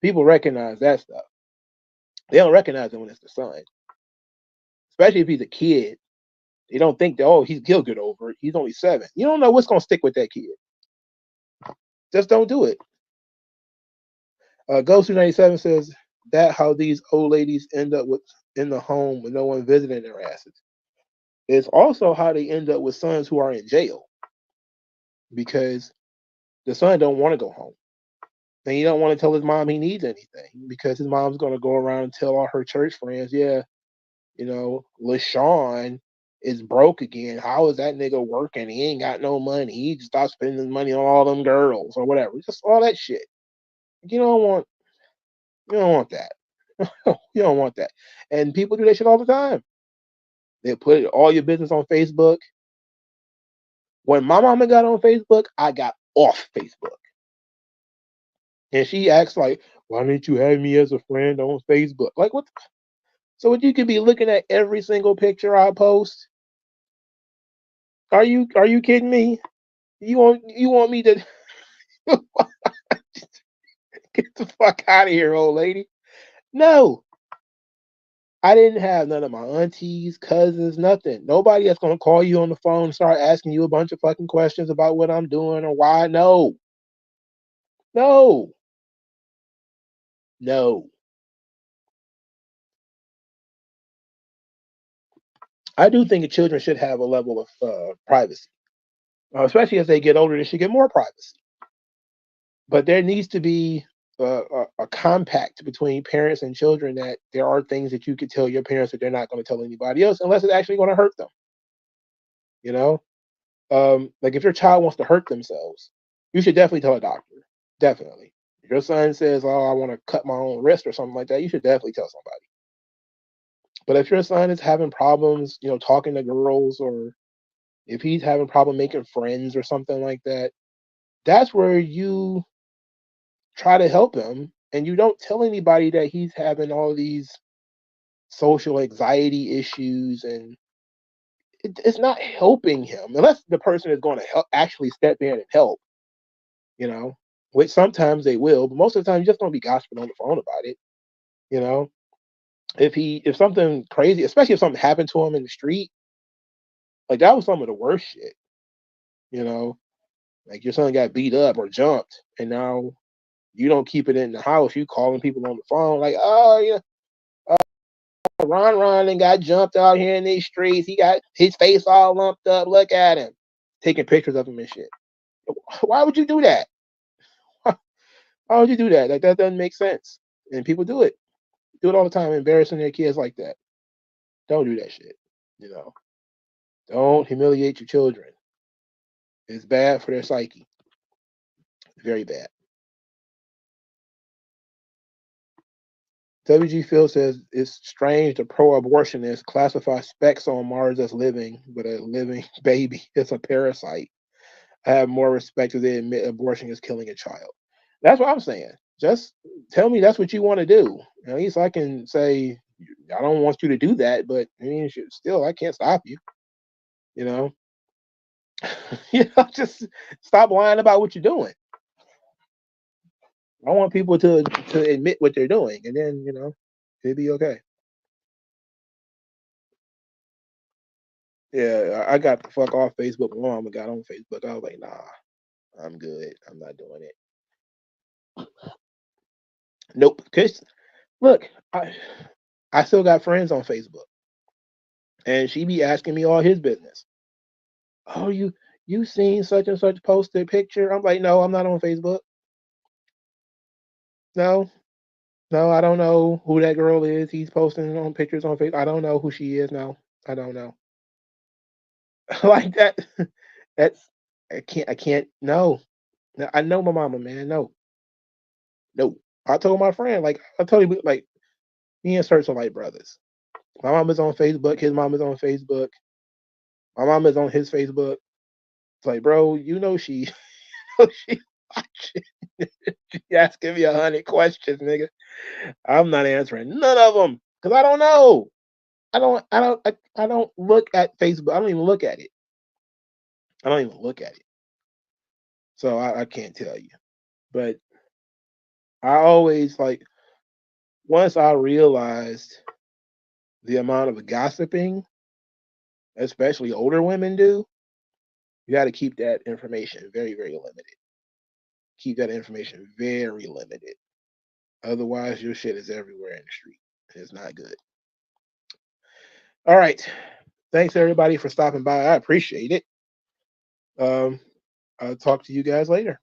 people recognize that stuff. They don't recognize it when it's the son. Especially if he's a kid. They don't think that, oh, he'll get over it. He's only 7. You don't know what's going to stick with that kid. Just don't do it. Ghost297 says that how these old ladies end up in the home with no one visiting their asses. It's also how they end up with sons who are in jail. Because the son don't want to go home. And he don't want to tell his mom he needs anything. Because his mom's going to go around and tell all her church friends, yeah, LaShawn is broke again. How is that nigga working? He ain't got no money. He just stopped spending his money on all them girls or whatever. Just all that shit. You don't want that. You don't want that. And people do that shit all the time. They put all your business on Facebook. When my mama got on Facebook, I got off Facebook. And she acts like, why didn't you have me as a friend on Facebook? Like, what? So you could be looking at every single picture I post? Are you kidding me? You want me to get the fuck out of here, old lady? No. I didn't have none of my aunties, cousins, nothing. Nobody that's going to call you on the phone and start asking you a bunch of fucking questions about what I'm doing or why. No. No. I do think that children should have a level of privacy, especially as they get older. They should get more privacy. But there needs to be a compact between parents and children that there are things that you could tell your parents that they're not going to tell anybody else unless it's actually going to hurt them. You know, like if your child wants to hurt themselves, you should definitely tell a doctor. Definitely. If your son says, "Oh, I want to cut my own wrist" or something like that, you should definitely tell somebody. But if your son is having problems, talking to girls, or if he's having problem making friends or something like that, that's where you try to help him, and you don't tell anybody that he's having all these social anxiety issues, and it's not helping him unless the person is going to help actually step in and help, you know, which sometimes they will, but most of the time you just don't be gossiping on the phone about it, you know. If something crazy, especially if something happened to him in the street, like that was some of the worst shit, you know, like your son got beat up or jumped, and now you don't keep it in the house. You calling people on the phone like, "Oh yeah, Ron and got jumped out here in these streets. He got his face all lumped up. Look at him." Taking pictures of him and shit. Why would you do that? Why would you do that? Like that doesn't make sense. And people do it. Do it all the time, embarrassing their kids like that. Don't do that shit. You know. Don't humiliate your children. It's bad for their psyche. Very bad. WG Phil says it's strange the pro-abortionists classify specks on Mars as living, but a living baby is a parasite. I have more respect if they admit abortion is killing a child. That's what I'm saying. Just tell me that's what you want to do. At least I can say I don't want you to do that, but I mean, still I can't stop you. You know, just stop lying about what you're doing. I want people to admit what they're doing, and then it'll be okay. Yeah, I got the fuck off Facebook. My mama got on Facebook. I was like, nah, I'm good. I'm not doing it. Nope. Cause look, I still got friends on Facebook, and she be asking me all his business. Oh, you seen such and such posted picture? I'm like, no, I'm not on Facebook. No, no, I don't know who that girl is. He's posting on pictures on Facebook. I don't know who she is. No, I don't know. Like that. That's I can't. No, I know my mama, man. No, no. I told my friend, like I told you, like me and Search are like brothers. My mom is on Facebook. His mom is on Facebook. My mom is on his Facebook. It's like, bro, she, she watching. She asking me 100 questions, nigga. I'm not answering none of them because I don't know. I don't look at Facebook. I don't even look at it. I don't even look at it. So I can't tell you. But I always like once I realized the amount of gossiping, especially older women do, you got to keep that information very, very limited. Keep that information very limited. Otherwise, your shit is everywhere in the street. It's not good. All right. Thanks everybody for stopping by. I appreciate it. I'll talk to you guys later.